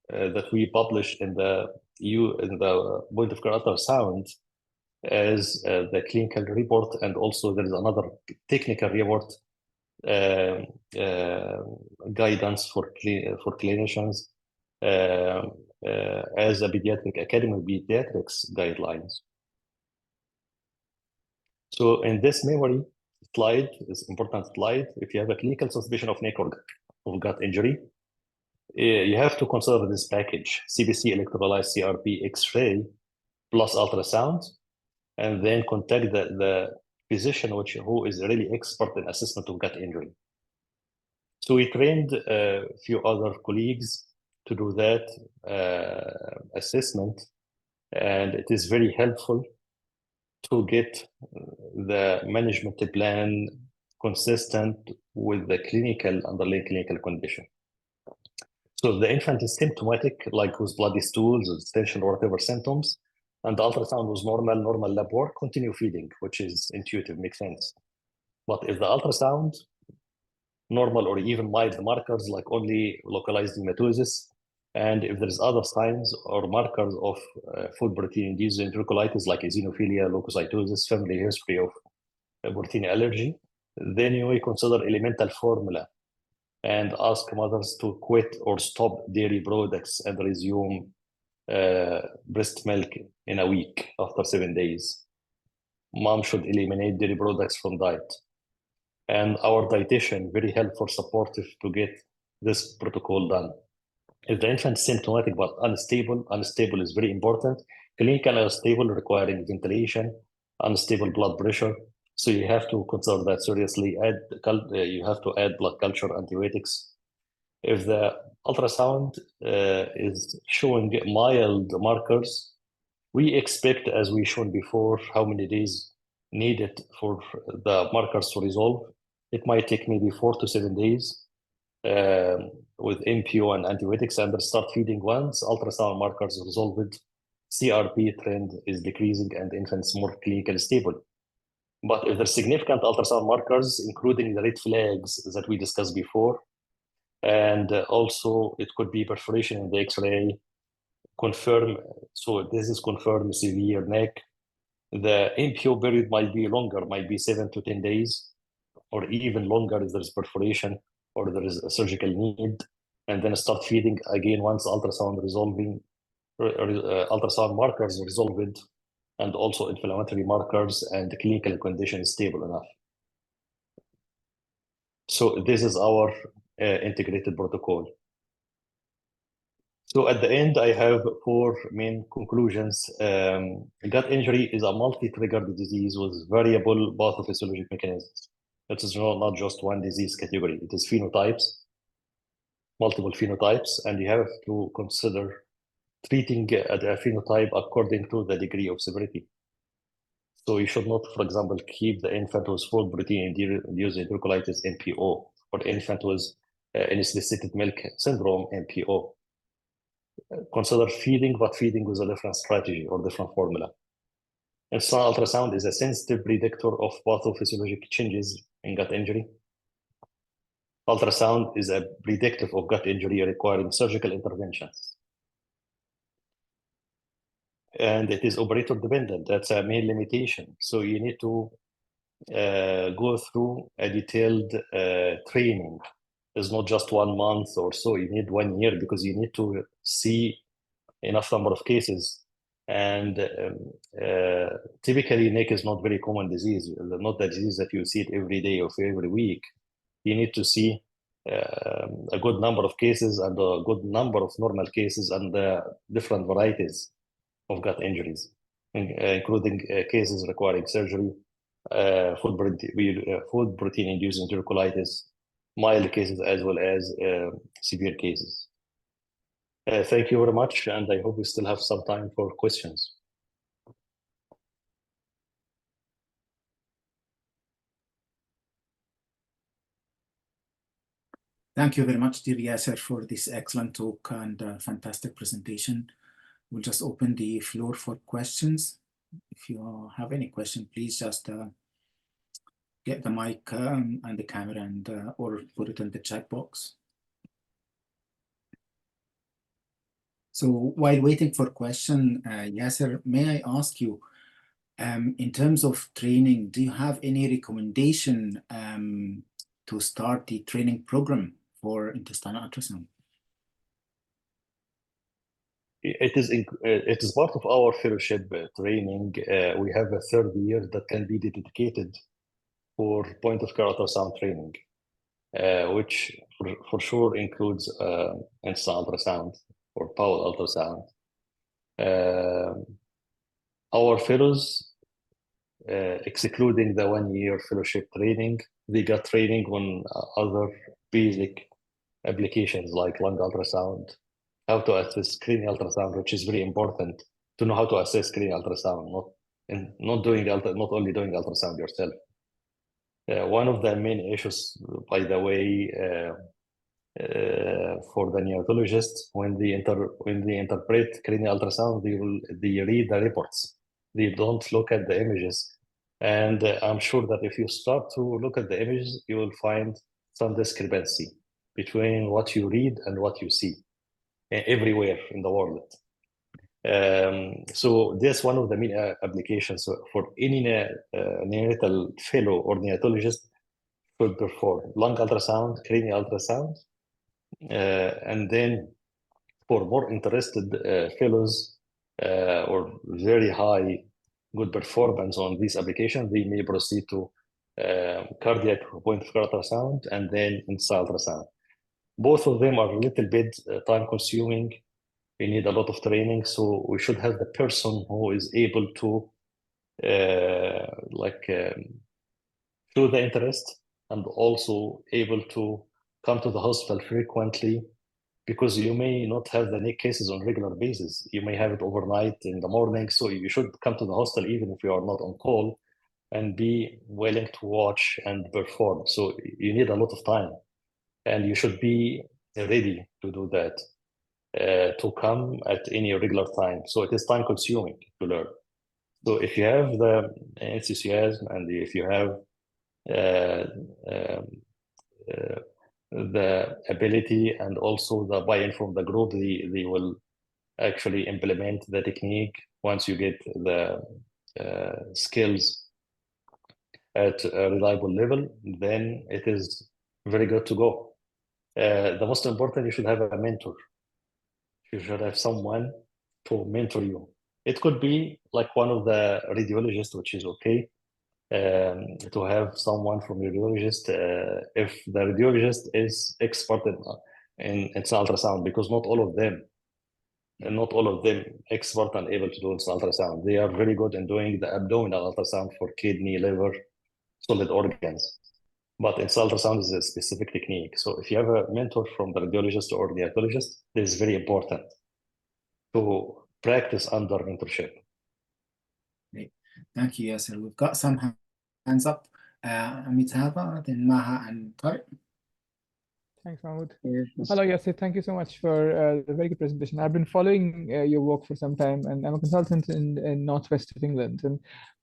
that we publish in the point of care ultrasound as the clinical report, and also there is another technical report guidance for clinicians as a pediatric Academy of Pediatrics guidelines. So in this memory slide, this important slide, if you have a clinical suspicion of neck or gut injury, you have to consider this package: CBC, electrolyte, CRP, X-ray, plus ultrasound, and then contact the physician who is really expert in assessment of gut injury. So we trained a few other colleagues to do that assessment, and it is very helpful to get the management plan consistent with the underlying clinical condition. So if the infant is symptomatic, like with bloody stools, distension, or whatever symptoms, and the ultrasound was normal lab work, continue feeding, which is intuitive, makes sense. But if the ultrasound, normal or even mild markers, like only localized hematosis, And if there's other signs or markers of food protein-induced enterocolitis like eosinophilia, leukocytosis, family history of protein allergy, then you may consider elemental formula and ask mothers to quit or stop dairy products and resume breast milk in a week after 7 days. Mom should eliminate dairy products from diet. And our dietitian, very helpful, supportive to get this protocol done. If the infant is symptomatic but unstable is very important. Clinically unstable requiring ventilation, unstable blood pressure. So you have to consider that seriously. You have to add blood culture, antibiotics. If the ultrasound is showing mild markers, we expect, as we shown before, how many days needed for the markers to resolve. It might take maybe 4 to 7 days with NPO and antibiotics, and start feeding once ultrasound markers resolved, CRP trend is decreasing, and infants more clinically stable. But if there's significant ultrasound markers, including the red flags that we discussed before, and also it could be perforation in the X-ray, so this is confirmed severe neck. The NPO period might be longer, might be 7 to 10 days, or even longer if there's perforation or there is a surgical need, and then start feeding again once ultrasound markers resolved, and also inflammatory markers and clinical condition stable enough. So this is our integrated protocol. So at the end, I have 4 main conclusions. Gut injury is a multi-triggered disease with variable pathophysiologic mechanisms. It is not just one disease category. It is phenotypes, multiple phenotypes, and you have to consider treating a phenotype according to the degree of severity. So you should not, for example, keep the infant with food protein-induced enterocolitis NPO, or infant with insulated milk syndrome NPO. Consider feeding, but feeding with a different strategy or different formula. And so ultrasound is a sensitive predictor of pathophysiologic changes in gut injury. Ultrasound is a predictive of gut injury requiring surgical interventions. And it is operator dependent. That's a main limitation. So you need to go through a detailed training. It's not just 1 month or so. You need 1 year because you need to see enough number of cases. And typically, neck is not very common disease, not the disease that you see it every day or every week. You need to see a good number of cases and a good number of normal cases and different varieties of gut injuries, including cases requiring surgery, food protein-induced enterocolitis, mild cases as well as severe cases. Thank you very much, and I hope we still have some time for questions. Thank you very much, dear Yasser, for this excellent talk and fantastic presentation. We'll just open the floor for questions. If you have any question, please just get the mic and the camera and or put it in the chat box. So while waiting for question, Yasser, may I ask you, in terms of training, do you have any recommendation to start the training program for intestinal ultrasound? It is part of our fellowship training. We have a 3rd year that can be dedicated for point of care ultrasound training, which for sure includes intestinal ultrasound or bowel ultrasound. Our fellows, excluding the 1 year fellowship training, they got training on other basic applications like lung ultrasound, how to assess screening ultrasound, which is very important to know how to assess screening ultrasound, not only doing ultrasound yourself. One of the main issues, by the way, for the neonatologists, when they interpret cranial ultrasound, they read the reports. They don't look at the images. And I'm sure that if you start to look at the images, you will find some discrepancy between what you read and what you see. everywhere in the world. So that's one of the main applications for any neonatal fellow or neonatologist should perform lung ultrasound, cranial ultrasound, and then for more interested fellows or very high good performance on these applications, they may proceed to cardiac point-of-care ultrasound and then inside ultrasound. Both of them are a little bit time-consuming. We need a lot of training, so we should have the person who is able to show the interest and also able to come to the hospital frequently, because you may not have the cases on regular basis. You may have it overnight in the morning, so you should come to the hospital even if you are not on call and be willing to watch and perform. So you need a lot of time, and you should be ready to do that, to come at any regular time. So it is time consuming to learn. So if you have the enthusiasm and if you have the ability and also the buy-in from the group, they will actually implement the technique once you get the skills at a reliable level, then it is very good to go. The most important, you should have a mentor. You should have someone to mentor you. It could be like one of the radiologists, which is okay, to have someone from radiologist if the radiologist is expert in ultrasound, because not all of them expert and able to do ultrasound. They are very good in doing the abdominal ultrasound for kidney, liver, solid organs. But ultrasound is a specific technique. So if you have a mentor from the radiologist or the neonatologist, this is very important to practice under mentorship. Great. Thank you, Yasser. We've got some hands up. Amitava, then Maha and Tariq. Thanks, Mahmoud. Yes. Hello, Yasser. Thank you so much for the very good presentation. I've been following your work for some time, and I'm a consultant in northwest of England. And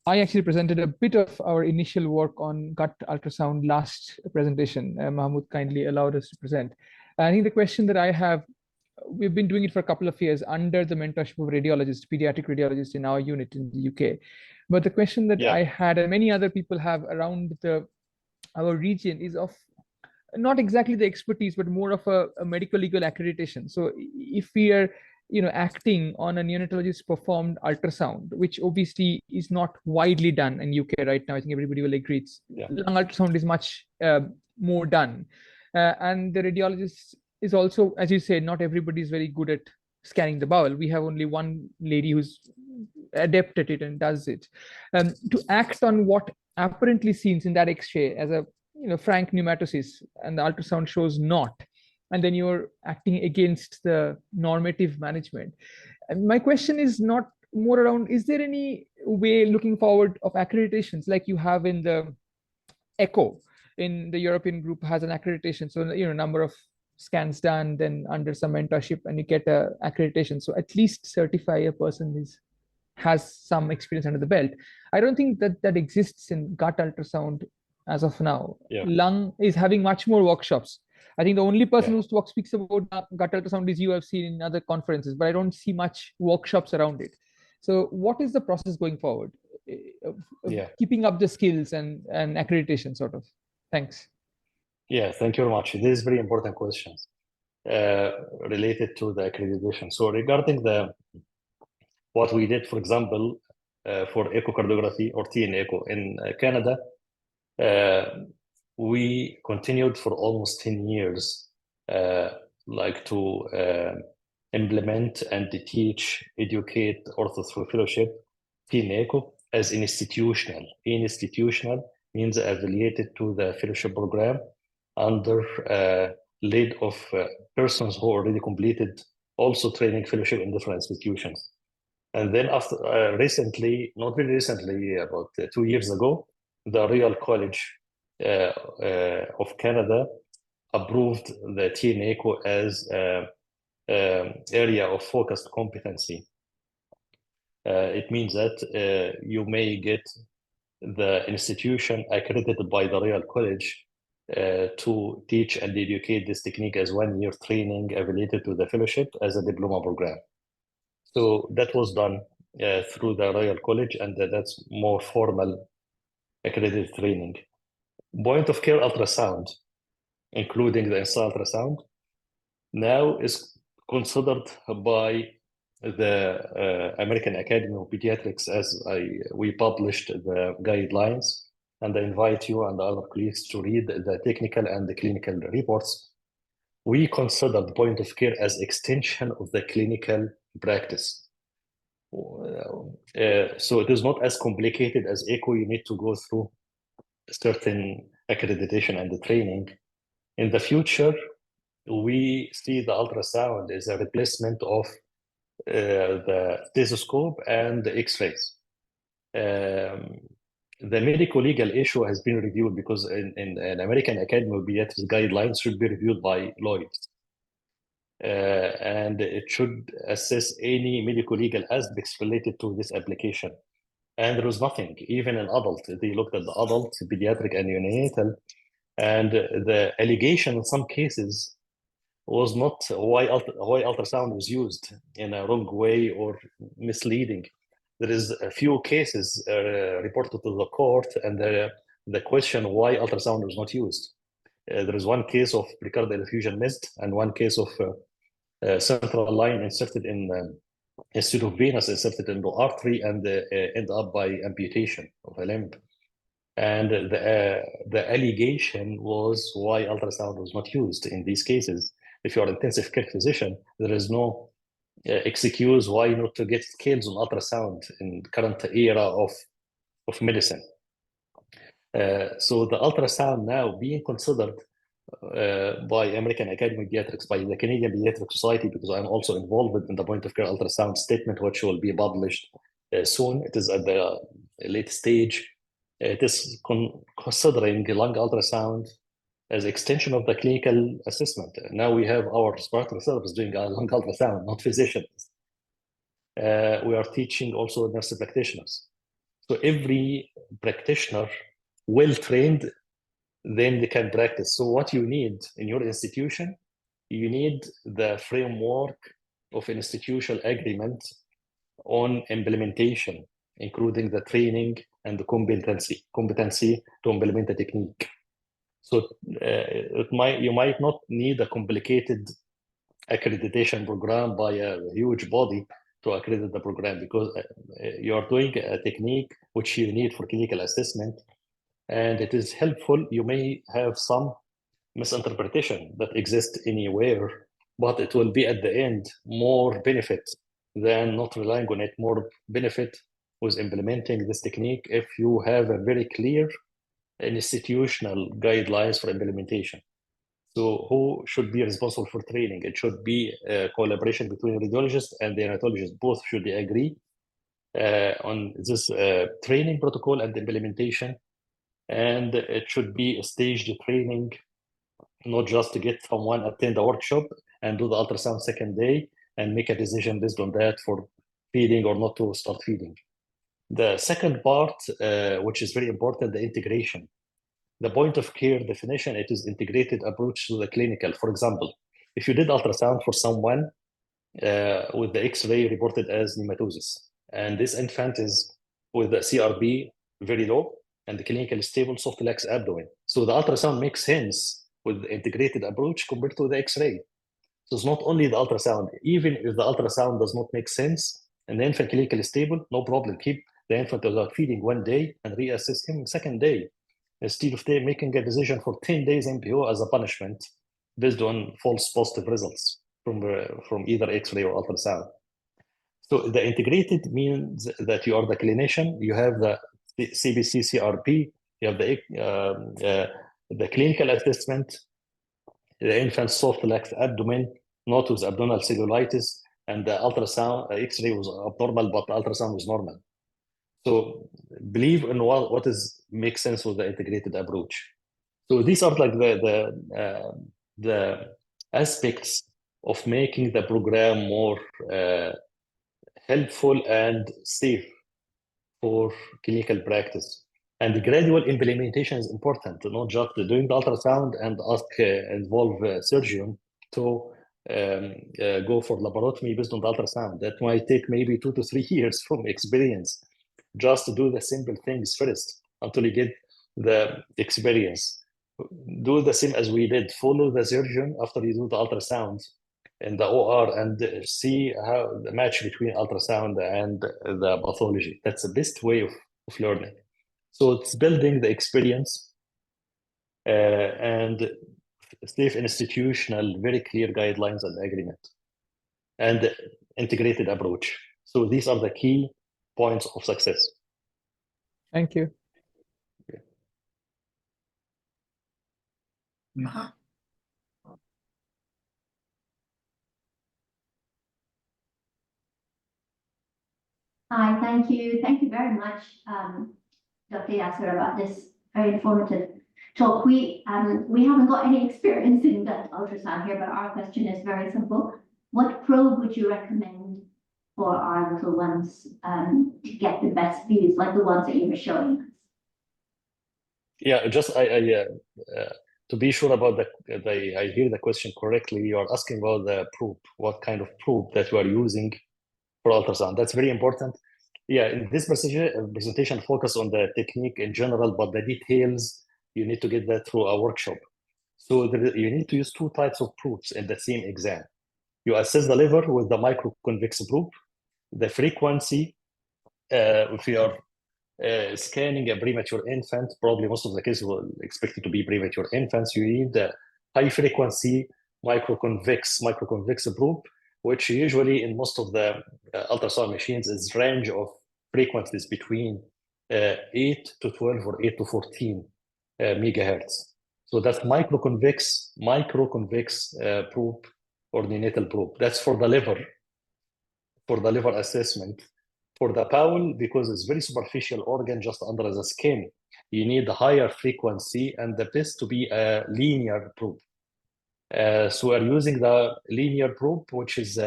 I actually presented a bit of our initial work on gut ultrasound last presentation. Mahmoud kindly allowed us to present. I think the question that I have, we've been doing it for a couple of years under the mentorship of radiologists, pediatric radiologists in our unit in the UK. But the question that I had, and many other people have around our region, is of not exactly the expertise, but more of a medical legal accreditation. So if we are acting on a neonatologist performed ultrasound, which obviously is not widely done in UK right now, I think everybody will agree. Lung ultrasound is much more done. And the radiologist is also, as you said, not everybody is very good at scanning the bowel. We have only one lady who's adept at it and does it. To act on what apparently seems in that X-ray as a frank pneumatosis, and the ultrasound shows not, and then you're acting against the normative management. And my question is not more around, is there any way looking forward of accreditations like you have in the ECHO in the European group has an accreditation, so number of scans done, then under some mentorship, and you get a accreditation, so at least certify a person has some experience under the belt. I don't think that exists in gut ultrasound as of now. Lung is having much more workshops. I think the only person who speaks about gut ultrasound is you have seen in other conferences, but I don't see much workshops around it. So what is the process going forward of keeping up the skills and accreditation sort of? Thanks. Yeah, thank you very much. This is very important questions related to the accreditation. So regarding what we did, for example, for echocardiography or TN echo in Canada, we continued for almost 10 years to implement and teach, educate ortho through fellowship TN echo as institutional. Institutional means affiliated to the fellowship program under lead of persons who already completed also training fellowship in different institutions. And then after recently, not very recently, about 2 years ago, the Royal College of Canada approved the TN echo as area of focused competency. It means that you may get the institution accredited by the Royal College to teach and educate this technique as 1 year training related to the fellowship as a diploma program. So that was done through the Royal College, and that's more formal accredited training. Point of care ultrasound, including the inside ultrasound, now is considered by the American Academy of Pediatrics as we published the guidelines, and I invite you and other colleagues to read the technical and the clinical reports. We consider the point of care as extension of the clinical practice. So it is not as complicated as echo. You need to go through certain accreditation and the training. In the future, we see the ultrasound as a replacement of the stethoscope and the X-rays. The medico-legal issue has been reviewed because in an American Academy of Pediatrics guidelines should be reviewed by lawyers. And it should assess any medico-legal aspects related to this application. And there was nothing, even in adult. They looked at the adult, pediatric, and neonatal, and the allegation in some cases was not why ultrasound was used in a wrong way or misleading. There is a few cases reported to the court, and the question why ultrasound was not used. There is one case of precardial effusion missed, and one case of central line inserted in instead of venous inserted into artery and end up by amputation of a limb. And the allegation was why ultrasound was not used in these cases. If you're an intensive care physician, there is no excuse why not to get scales on ultrasound in the current era of medicine. So the ultrasound now being considered by American Academy of Pediatrics, by the Canadian Pediatric Society, because I'm also involved in the point of care ultrasound statement, which will be published soon. It is at the late stage. It is considering lung ultrasound as extension of the clinical assessment. Now we have our respiratory therapists doing lung ultrasound, not physicians. We are teaching also nurse practitioners. So every practitioner well-trained, then they can practice. So what you need in your institution, you need the framework of institutional agreement on implementation, including the training and the competency to implement the technique. So you might not need a complicated accreditation program by a huge body to accredit the program, because you are doing a technique which you need for clinical assessment, and it is helpful. You may have some misinterpretation that exists anywhere, but it will be at the end more benefit than not relying on it, more benefit with implementing this technique if you have a very clear institutional guidelines for implementation. So who should be responsible for training? It should be a collaboration between radiologists and the neonatologists. Both should agree on this training protocol and implementation. And it should be a staged training, not just to get someone attend a workshop and do the ultrasound second day and make a decision based on that for feeding or not to start feeding. The second part, which is very important, the integration. The point of care definition, it is integrated approach to the clinical. For example, if you did ultrasound for someone with the X-ray reported as nematosis, and this infant is with the CRB very low and the clinically stable soft lax abdomen. So the ultrasound makes sense with the integrated approach compared to the X-ray. So it's not only the ultrasound. Even if the ultrasound does not make sense and the infant clinically stable, no problem. Keep the infant without feeding 1 day and reassess him second day, instead of making a decision for 10 days MPO as a punishment based on false positive results from either X-ray or ultrasound. So the integrated means that you are the clinician, you have the CBC, CRP, you have the clinical assessment, the infant soft lax abdomen, not with abdominal cellulitis, and the ultrasound, X-ray was abnormal, but the ultrasound was normal. So believe in what makes sense with the integrated approach. So these are like the aspects of making the program more helpful and safe for clinical practice. And the gradual implementation is important, not just doing the ultrasound and involve a surgeon to go for laparotomy based on the ultrasound. That might take maybe 2 to 3 years from experience. Just to do the simple things first until you get the experience. Do the same as we did. Follow the surgeon after you do the ultrasound in the OR and see how the match between ultrasound and the pathology. That's the best way of learning. So it's building the experience and safe institutional, very clear guidelines and agreement, and integrated approach. So these are the key points of success. Thank you. Hi, thank you. Thank you very much, Dr. Yasser, about this very informative talk. We haven't got any experience in gut ultrasound here, but our question is very simple. What probe would you recommend for our little ones to get the best views, like the ones that you were showing us? Yeah, just to be sure about I hear the question correctly. You are asking about the probe, what kind of probe that you are using for ultrasound. That's very important. Yeah, in this presentation focus on the technique in general, but the details, you need to get that through a workshop. So you need to use 2 types of probes in the same exam. You assess the liver with the microconvex probe. The frequency, if you are scanning a premature infant, probably most of the cases will expect it to be premature infants, you need the high frequency microconvex probe, which usually in most of the ultrasound machines is range of frequencies between 8 to 12 or 8 to 14 megahertz. So that's microconvex probe or neonatal probe. That's for the liver assessment. For the bowel, because it's very superficial organ just under the skin, you need a higher frequency and the best to be a linear probe. So we're using the linear probe, which is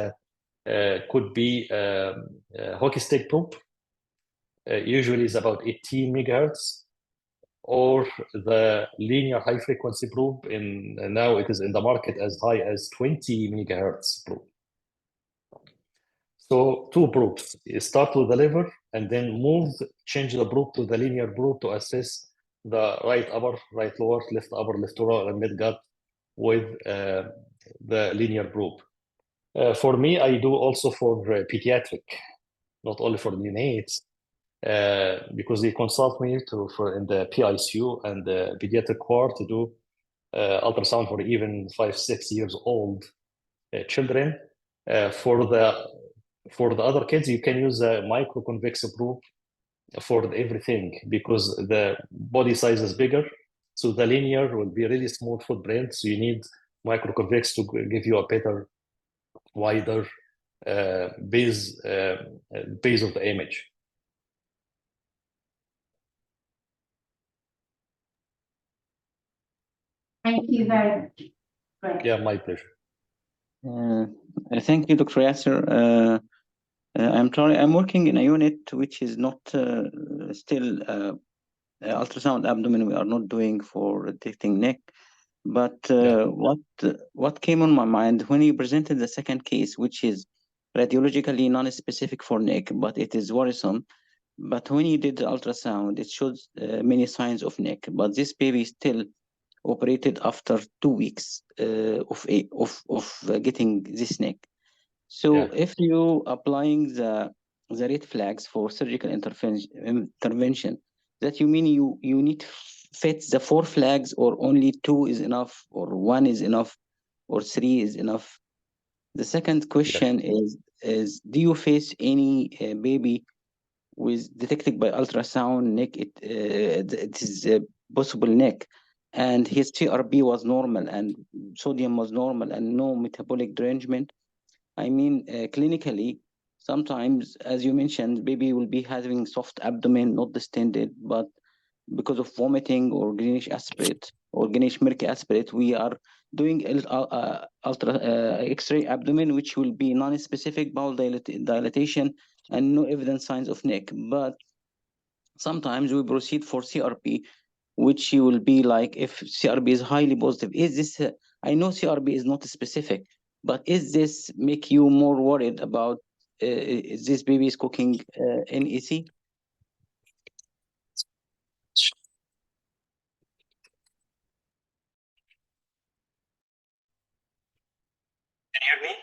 could be a hockey stick probe. Usually is about 18 megahertz, or the linear high frequency probe. Now it is in the market as high as 20 megahertz probe. So 2 probes. You start with the liver and then change the probe to the linear probe to assess the right upper, right lower, left upper, left lower, and mid gut with the linear probe. For me, I do also for pediatric, not only for neonates, because they consult me in the PICU and the pediatric ward to do ultrasound for even 5, 6 years old children. For the other kids, you can use a microconvex probe for everything because the body size is bigger. So the linear will be really small footprint. So you need microconvex to give you a better, wider base of the image. Thank you very much. Great. Yeah, my pleasure. Thank you, Dr. Yasser. I'm working in a unit which is not still ultrasound abdomen. We are not doing for detecting neck. But what came on my mind when you presented the second case, which is radiologically non-specific for neck, but it is worrisome. But when you did the ultrasound, it shows many signs of neck. But this baby still operated after 2 weeks of getting this neck. So if you applying the red flags for surgical intervention, that you mean you need to fit the 4 flags, or only 2 is enough, or 1 is enough, or 3 is enough? The second question is do you face any baby with detected by ultrasound neck? It is a possible neck, and his TRB was normal and sodium was normal and no metabolic derangement. I mean, clinically, sometimes, as you mentioned, baby will be having soft abdomen, not distended, but because of vomiting or greenish aspirate or greenish murky aspirate, we are doing X-ray abdomen, which will be non-specific bowel dilatation and no evident signs of neck. But sometimes we proceed for CRP, which will be like if CRP is highly positive. Is this, I know CRP is not specific, but is this make you more worried about is this baby is cooking NEC? Can you hear me?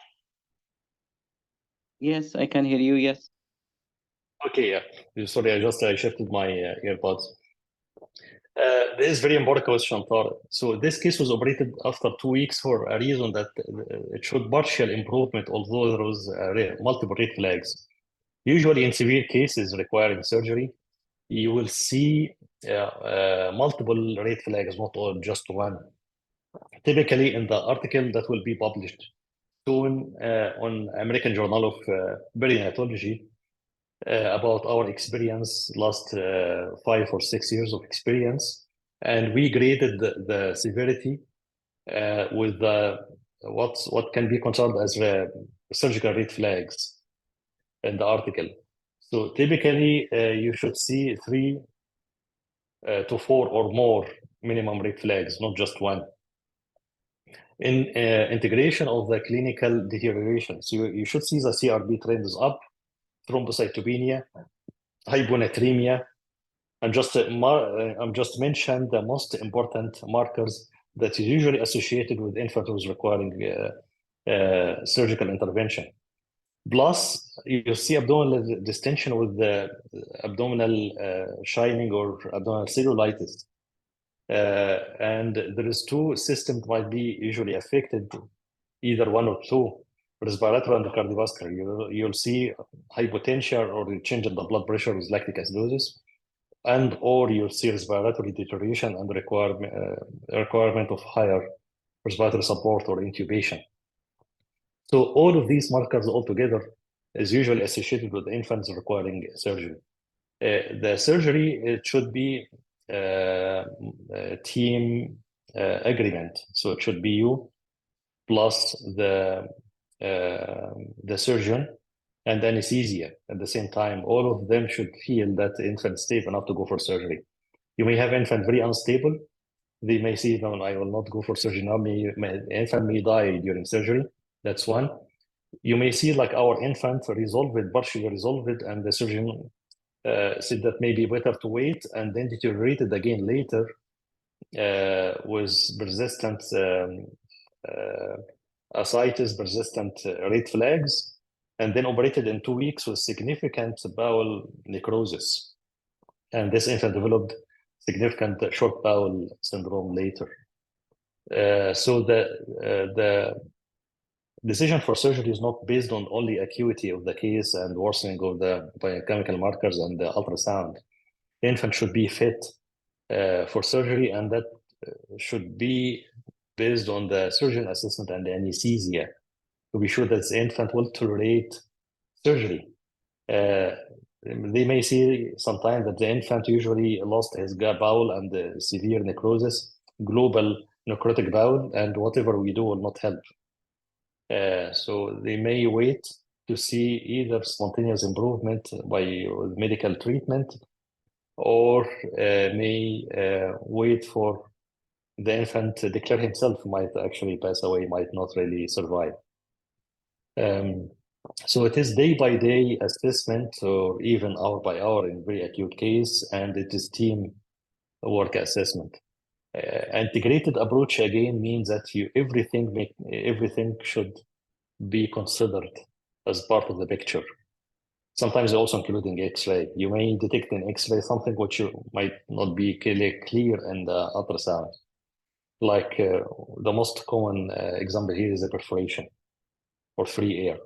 Yes, I can hear you. Yes. Okay, yeah. Sorry, I shifted my earbuds. This is very important question, Tarek. So this case was operated after 2 weeks for a reason that it showed partial improvement, although there was multiple red flags. Usually in severe cases requiring surgery, you will see multiple red flags, not all, just one. Typically in the article that will be published soon on American Journal of Perinatology, about our experience, last 5 or 6 years of experience, and we graded the severity with what can be considered as surgical red flags in the article. So typically, you should see 3 to 4 or more minimum red flags, not just one. In integration of the clinical deterioration, so you should see the CRP trend is up, thrombocytopenia, hyponatremia, and I'm just mentioned the most important markers that is usually associated with infant who's requiring surgical intervention. Plus, you see abdominal distension with the abdominal shining or abdominal cellulitis. And there is 2 systems might be usually affected, either one or 2, respiratory and cardiovascular. You'll see hypotension or change in the blood pressure with lactic acidosis, and or you'll see respiratory deterioration and requirement of higher respiratory support or intubation. So all of these markers altogether is usually associated with infants requiring surgery. The surgery, it should be a team agreement. So it should be you plus the surgeon and anesthesia at the same time. All of them should feel that the infant is safe enough to go for surgery. You may have infant very unstable. They may say, no, I will not go for surgery now. Infant may die during surgery. That's one. You may see like our infant partially resolved, and the surgeon said that maybe better to wait, and then deteriorated again later with persistent ascites, persistent red flags, and then operated in 2 weeks with significant bowel necrosis. And this infant developed significant short bowel syndrome later. So the decision for surgery is not based on only acuity of the case and worsening of the biochemical markers and the ultrasound. The infant should be fit for surgery, and that should be based on the surgeon assessment and the anesthesia to be sure that the infant will tolerate surgery. They may see sometimes that the infant usually lost his bowel and the severe necrosis, global necrotic bowel, and whatever we do will not help. So they may wait to see either spontaneous improvement by medical treatment, or may wait for the infant to declare himself might actually pass away, might not really survive. So it is day-by-day assessment, or even hour-by-hour in very acute case, and it is team work assessment. Integrated approach again means that everything should be considered as part of the picture. Sometimes also including X-ray. You may detect in X-ray something which might not be clear in the ultrasound. Like the most common example here is a perforation or free air.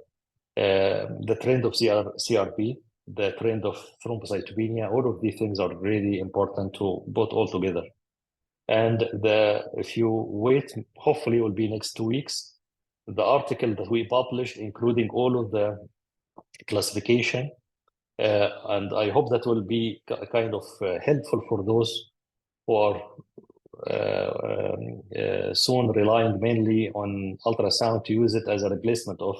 The trend of CRP, the trend of thrombocytopenia, all of these things are really important to put all together. And if you wait, hopefully it will be next 2 weeks, the article that we published, including all of the classification, and I hope that will be kind of helpful for those who are soon relying mainly on ultrasound to use it as a replacement of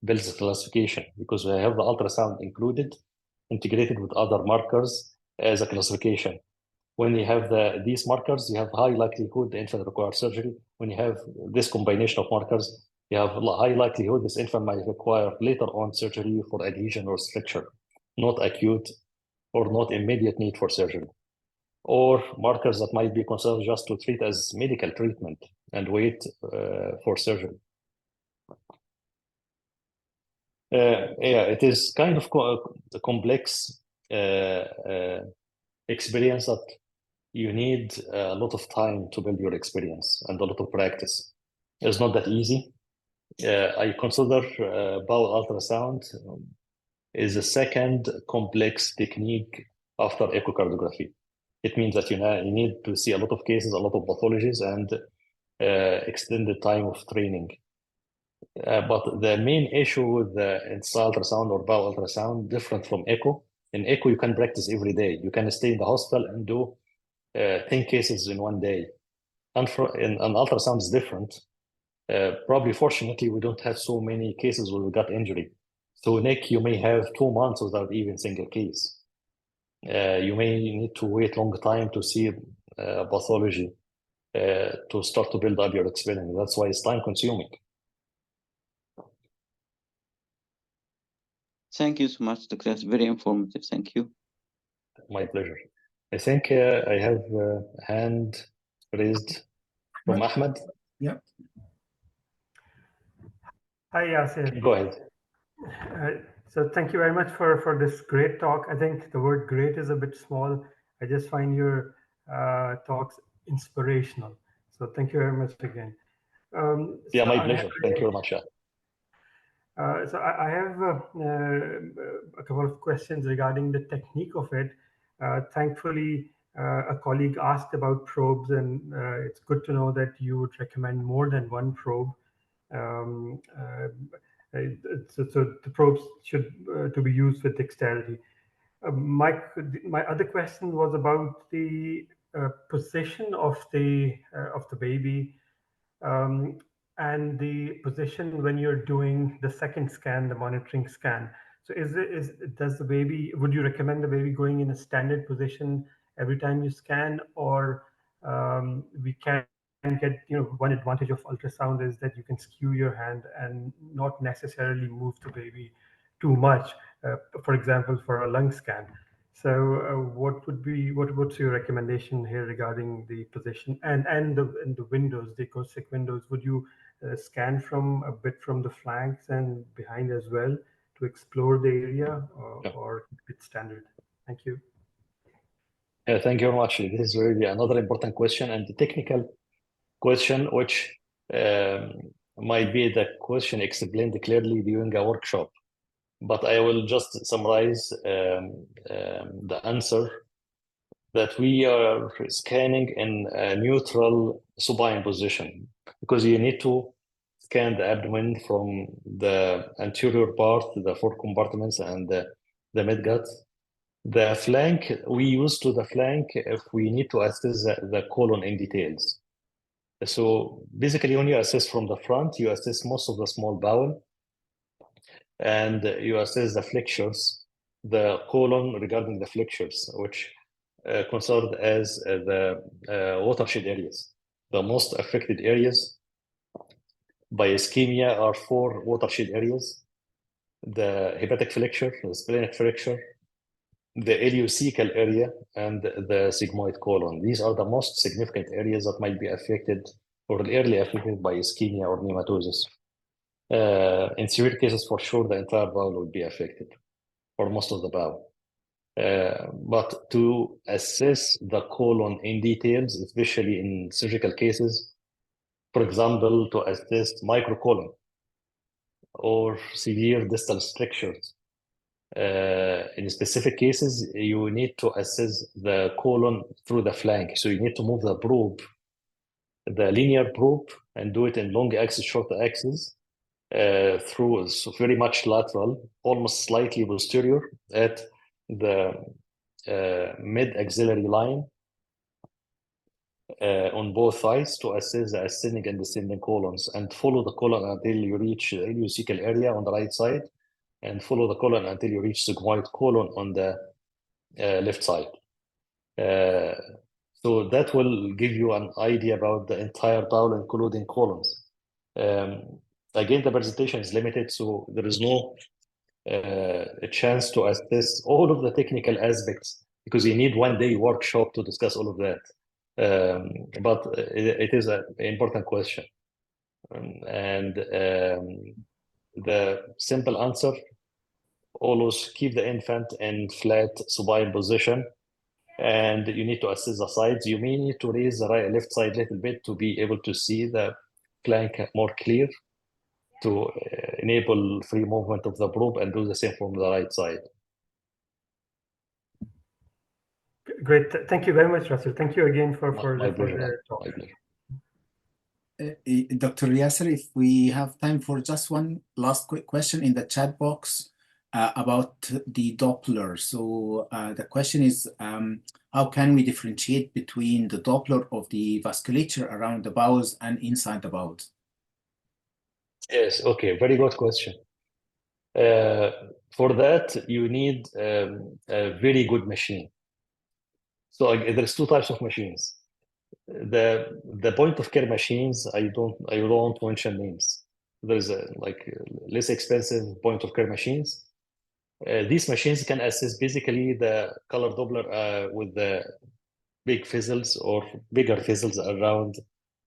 Bell's classification, because we have the ultrasound included, integrated with other markers, as a classification. When you have these markers, you have high likelihood the infant requires surgery. When you have this combination of markers, you have high likelihood this infant might require later on surgery for adhesion or stricture, not acute or not immediate need for surgery. Or markers that might be considered just to treat as medical treatment and wait for surgery. Yeah, it is kind of a complex experience that you need a lot of time to build your experience and a lot of practice. It's not that easy. I consider bowel ultrasound is the second complex technique after echocardiography. It means that you need to see a lot of cases, a lot of pathologies, and extended time of training. But the main issue with the ultrasound or bowel ultrasound, different from echo. In echo, you can practice every day. You can stay in the hospital and do 10 cases in one day. And in an ultrasound is different. Probably, fortunately, we don't have so many cases with gut injury. So neck, you may have 2 months without even single case. You may need to wait long time to see pathology to start to build up your experience. That's why it's time consuming. Thank you so much, Dr. That's very informative. Thank you. My pleasure. I think I have a hand raised from Ahmed. Yeah. Hi, Yasser. Go ahead. So thank you very much for this great talk. I think the word great is a bit small. I just find your talks inspirational. So thank you very much again. Yeah, my pleasure. Thank you very much. So I have a couple of questions regarding the technique of it. Thankfully, a colleague asked about probes, and it's good to know that you would recommend more than one probe. So the probes should to be used with dexterity. My other question was about the position of the baby. And the position when you're doing the second scan, the monitoring scan. So would you recommend the baby going in a standard position every time you scan, or we can get, one advantage of ultrasound is that you can skew your hand and not necessarily move the baby too much, for example, for a lung scan. So what's your recommendation here regarding the position and the windows, the acoustic windows? Would you scan from a bit from the flanks and behind as well to explore the area, or it's standard? Thank you. Yeah, thank you very much. This is really another important question and the technical question, which might be the question explained clearly during a workshop. But I will just summarize the answer that we are scanning in a neutral supine position, because you need to scan the abdomen from the anterior part, the 4 compartments, and the midgut. The flank, we use to the flank if we need to assess the colon in details. So basically, when you assess from the front, you assess most of the small bowel, and you assess the flexures, the colon regarding the flexures, which considered as the watershed areas. The most affected areas by ischemia are 4 watershed areas: the hepatic flexure, the splenic flexure, the ileocecal area, and the sigmoid colon. These are the most significant areas that might be affected or early affected by ischemia or pneumatosis. In severe cases, for sure, the entire bowel will be affected, or most of the bowel. But to assess the colon in details, especially in surgical cases, for example, to assess microcolon or severe distal strictures, in specific cases, you need to assess the colon through the flank. So you need to move the probe, the linear probe, and do it in long axis, short axis, through very much lateral, almost slightly posterior at the mid-axillary line on both sides to assess the ascending and descending colons, and follow the colon until you reach the ileocecal area on the right side, and follow the colon until you reach sigmoid colon on the left side. So that will give you an idea about the entire bowel, including colons. Again, the presentation is limited, so there is no a chance to assess all of the technical aspects, because you need 1-day workshop to discuss all of that. But it is an important question. The simple answer, always keep the infant in flat supine position, and you need to assess the sides. You may need to raise the left side a little bit to be able to see the flank more clear, to enable free movement of the probe, and do the same from the right side. Great. Thank you very much, Russell. Thank you again for My pleasure. the talk. My pleasure. Dr. Yasser, if we have time for just one last quick question in the chat box about the Doppler. So the question is, how can we differentiate between the Doppler of the vasculature around the bowels and inside the bowels? Yes, okay, very good question. For that, you need a very good machine. So there's two types of machines. The point of care machines, I don't mention names. There's less expensive point of care machines. These machines can assess basically the color Doppler with the big fizzles or bigger fizzles around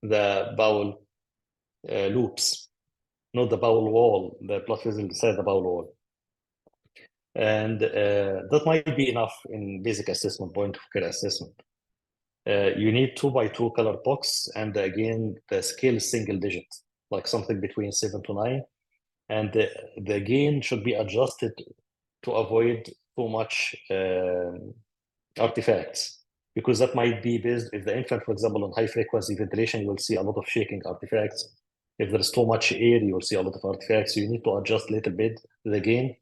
the bowel loops, not the bowel wall, the blood vessel inside the bowel wall. And that might be enough in basic assessment, point of care assessment. You need 2x2 color box, and again, the scale is single digit, like something between 7 to 9. And the gain should be adjusted to avoid too much artifacts, because that might be based, if the infant, for example, on high frequency ventilation, you will see a lot of shaking artifacts. If there's too much air, you will see a lot of artifacts. You need to adjust a little bit the gain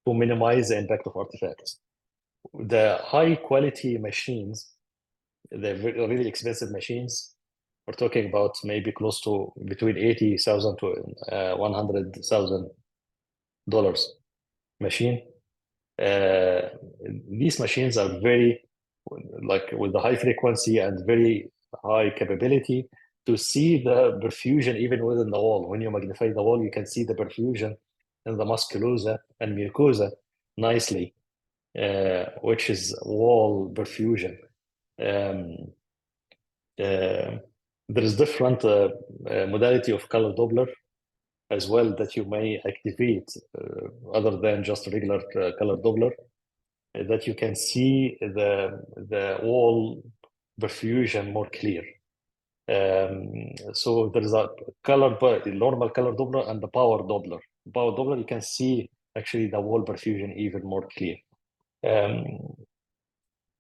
to minimize the impact of artifacts. The high quality machines, the really expensive machines, we're talking about maybe close to between $80,000 to $100,000 machine. These machines are very, like, with the high frequency and very high capability to see the perfusion even within the wall. When you magnify the wall, you can see the perfusion in the musculosa and mucosa nicely, which is wall perfusion. There is different modality of color Doppler as well that you may activate other than just regular color Doppler, that you can see the wall perfusion more clear. So there is a normal color Doppler and the power Doppler. Power Doppler, you can see actually the wall perfusion even more clear.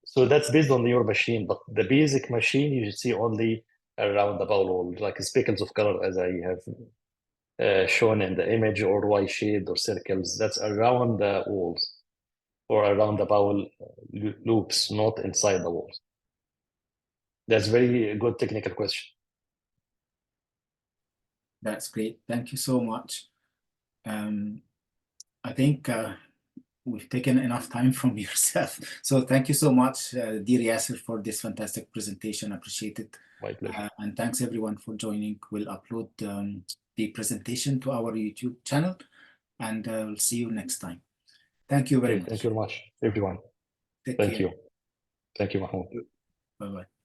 So that's based on your machine, but the basic machine you see only around the bowel wall, like speckles of color, as I have shown in the image, or white shade or circles. That's around the walls or around the bowel loops, not inside the walls. That's very good technical question. That's great. Thank you so much. I think we've taken enough time from yourself. So thank you so much, dear Yasser, for this fantastic presentation. I appreciate it. My pleasure. And thanks everyone for joining. We'll upload the presentation to our YouTube channel, and we'll see you next time. Thank you very much. Thank you very much, everyone. Take Thank care. you. Thank you, Mahmoud. Bye-bye.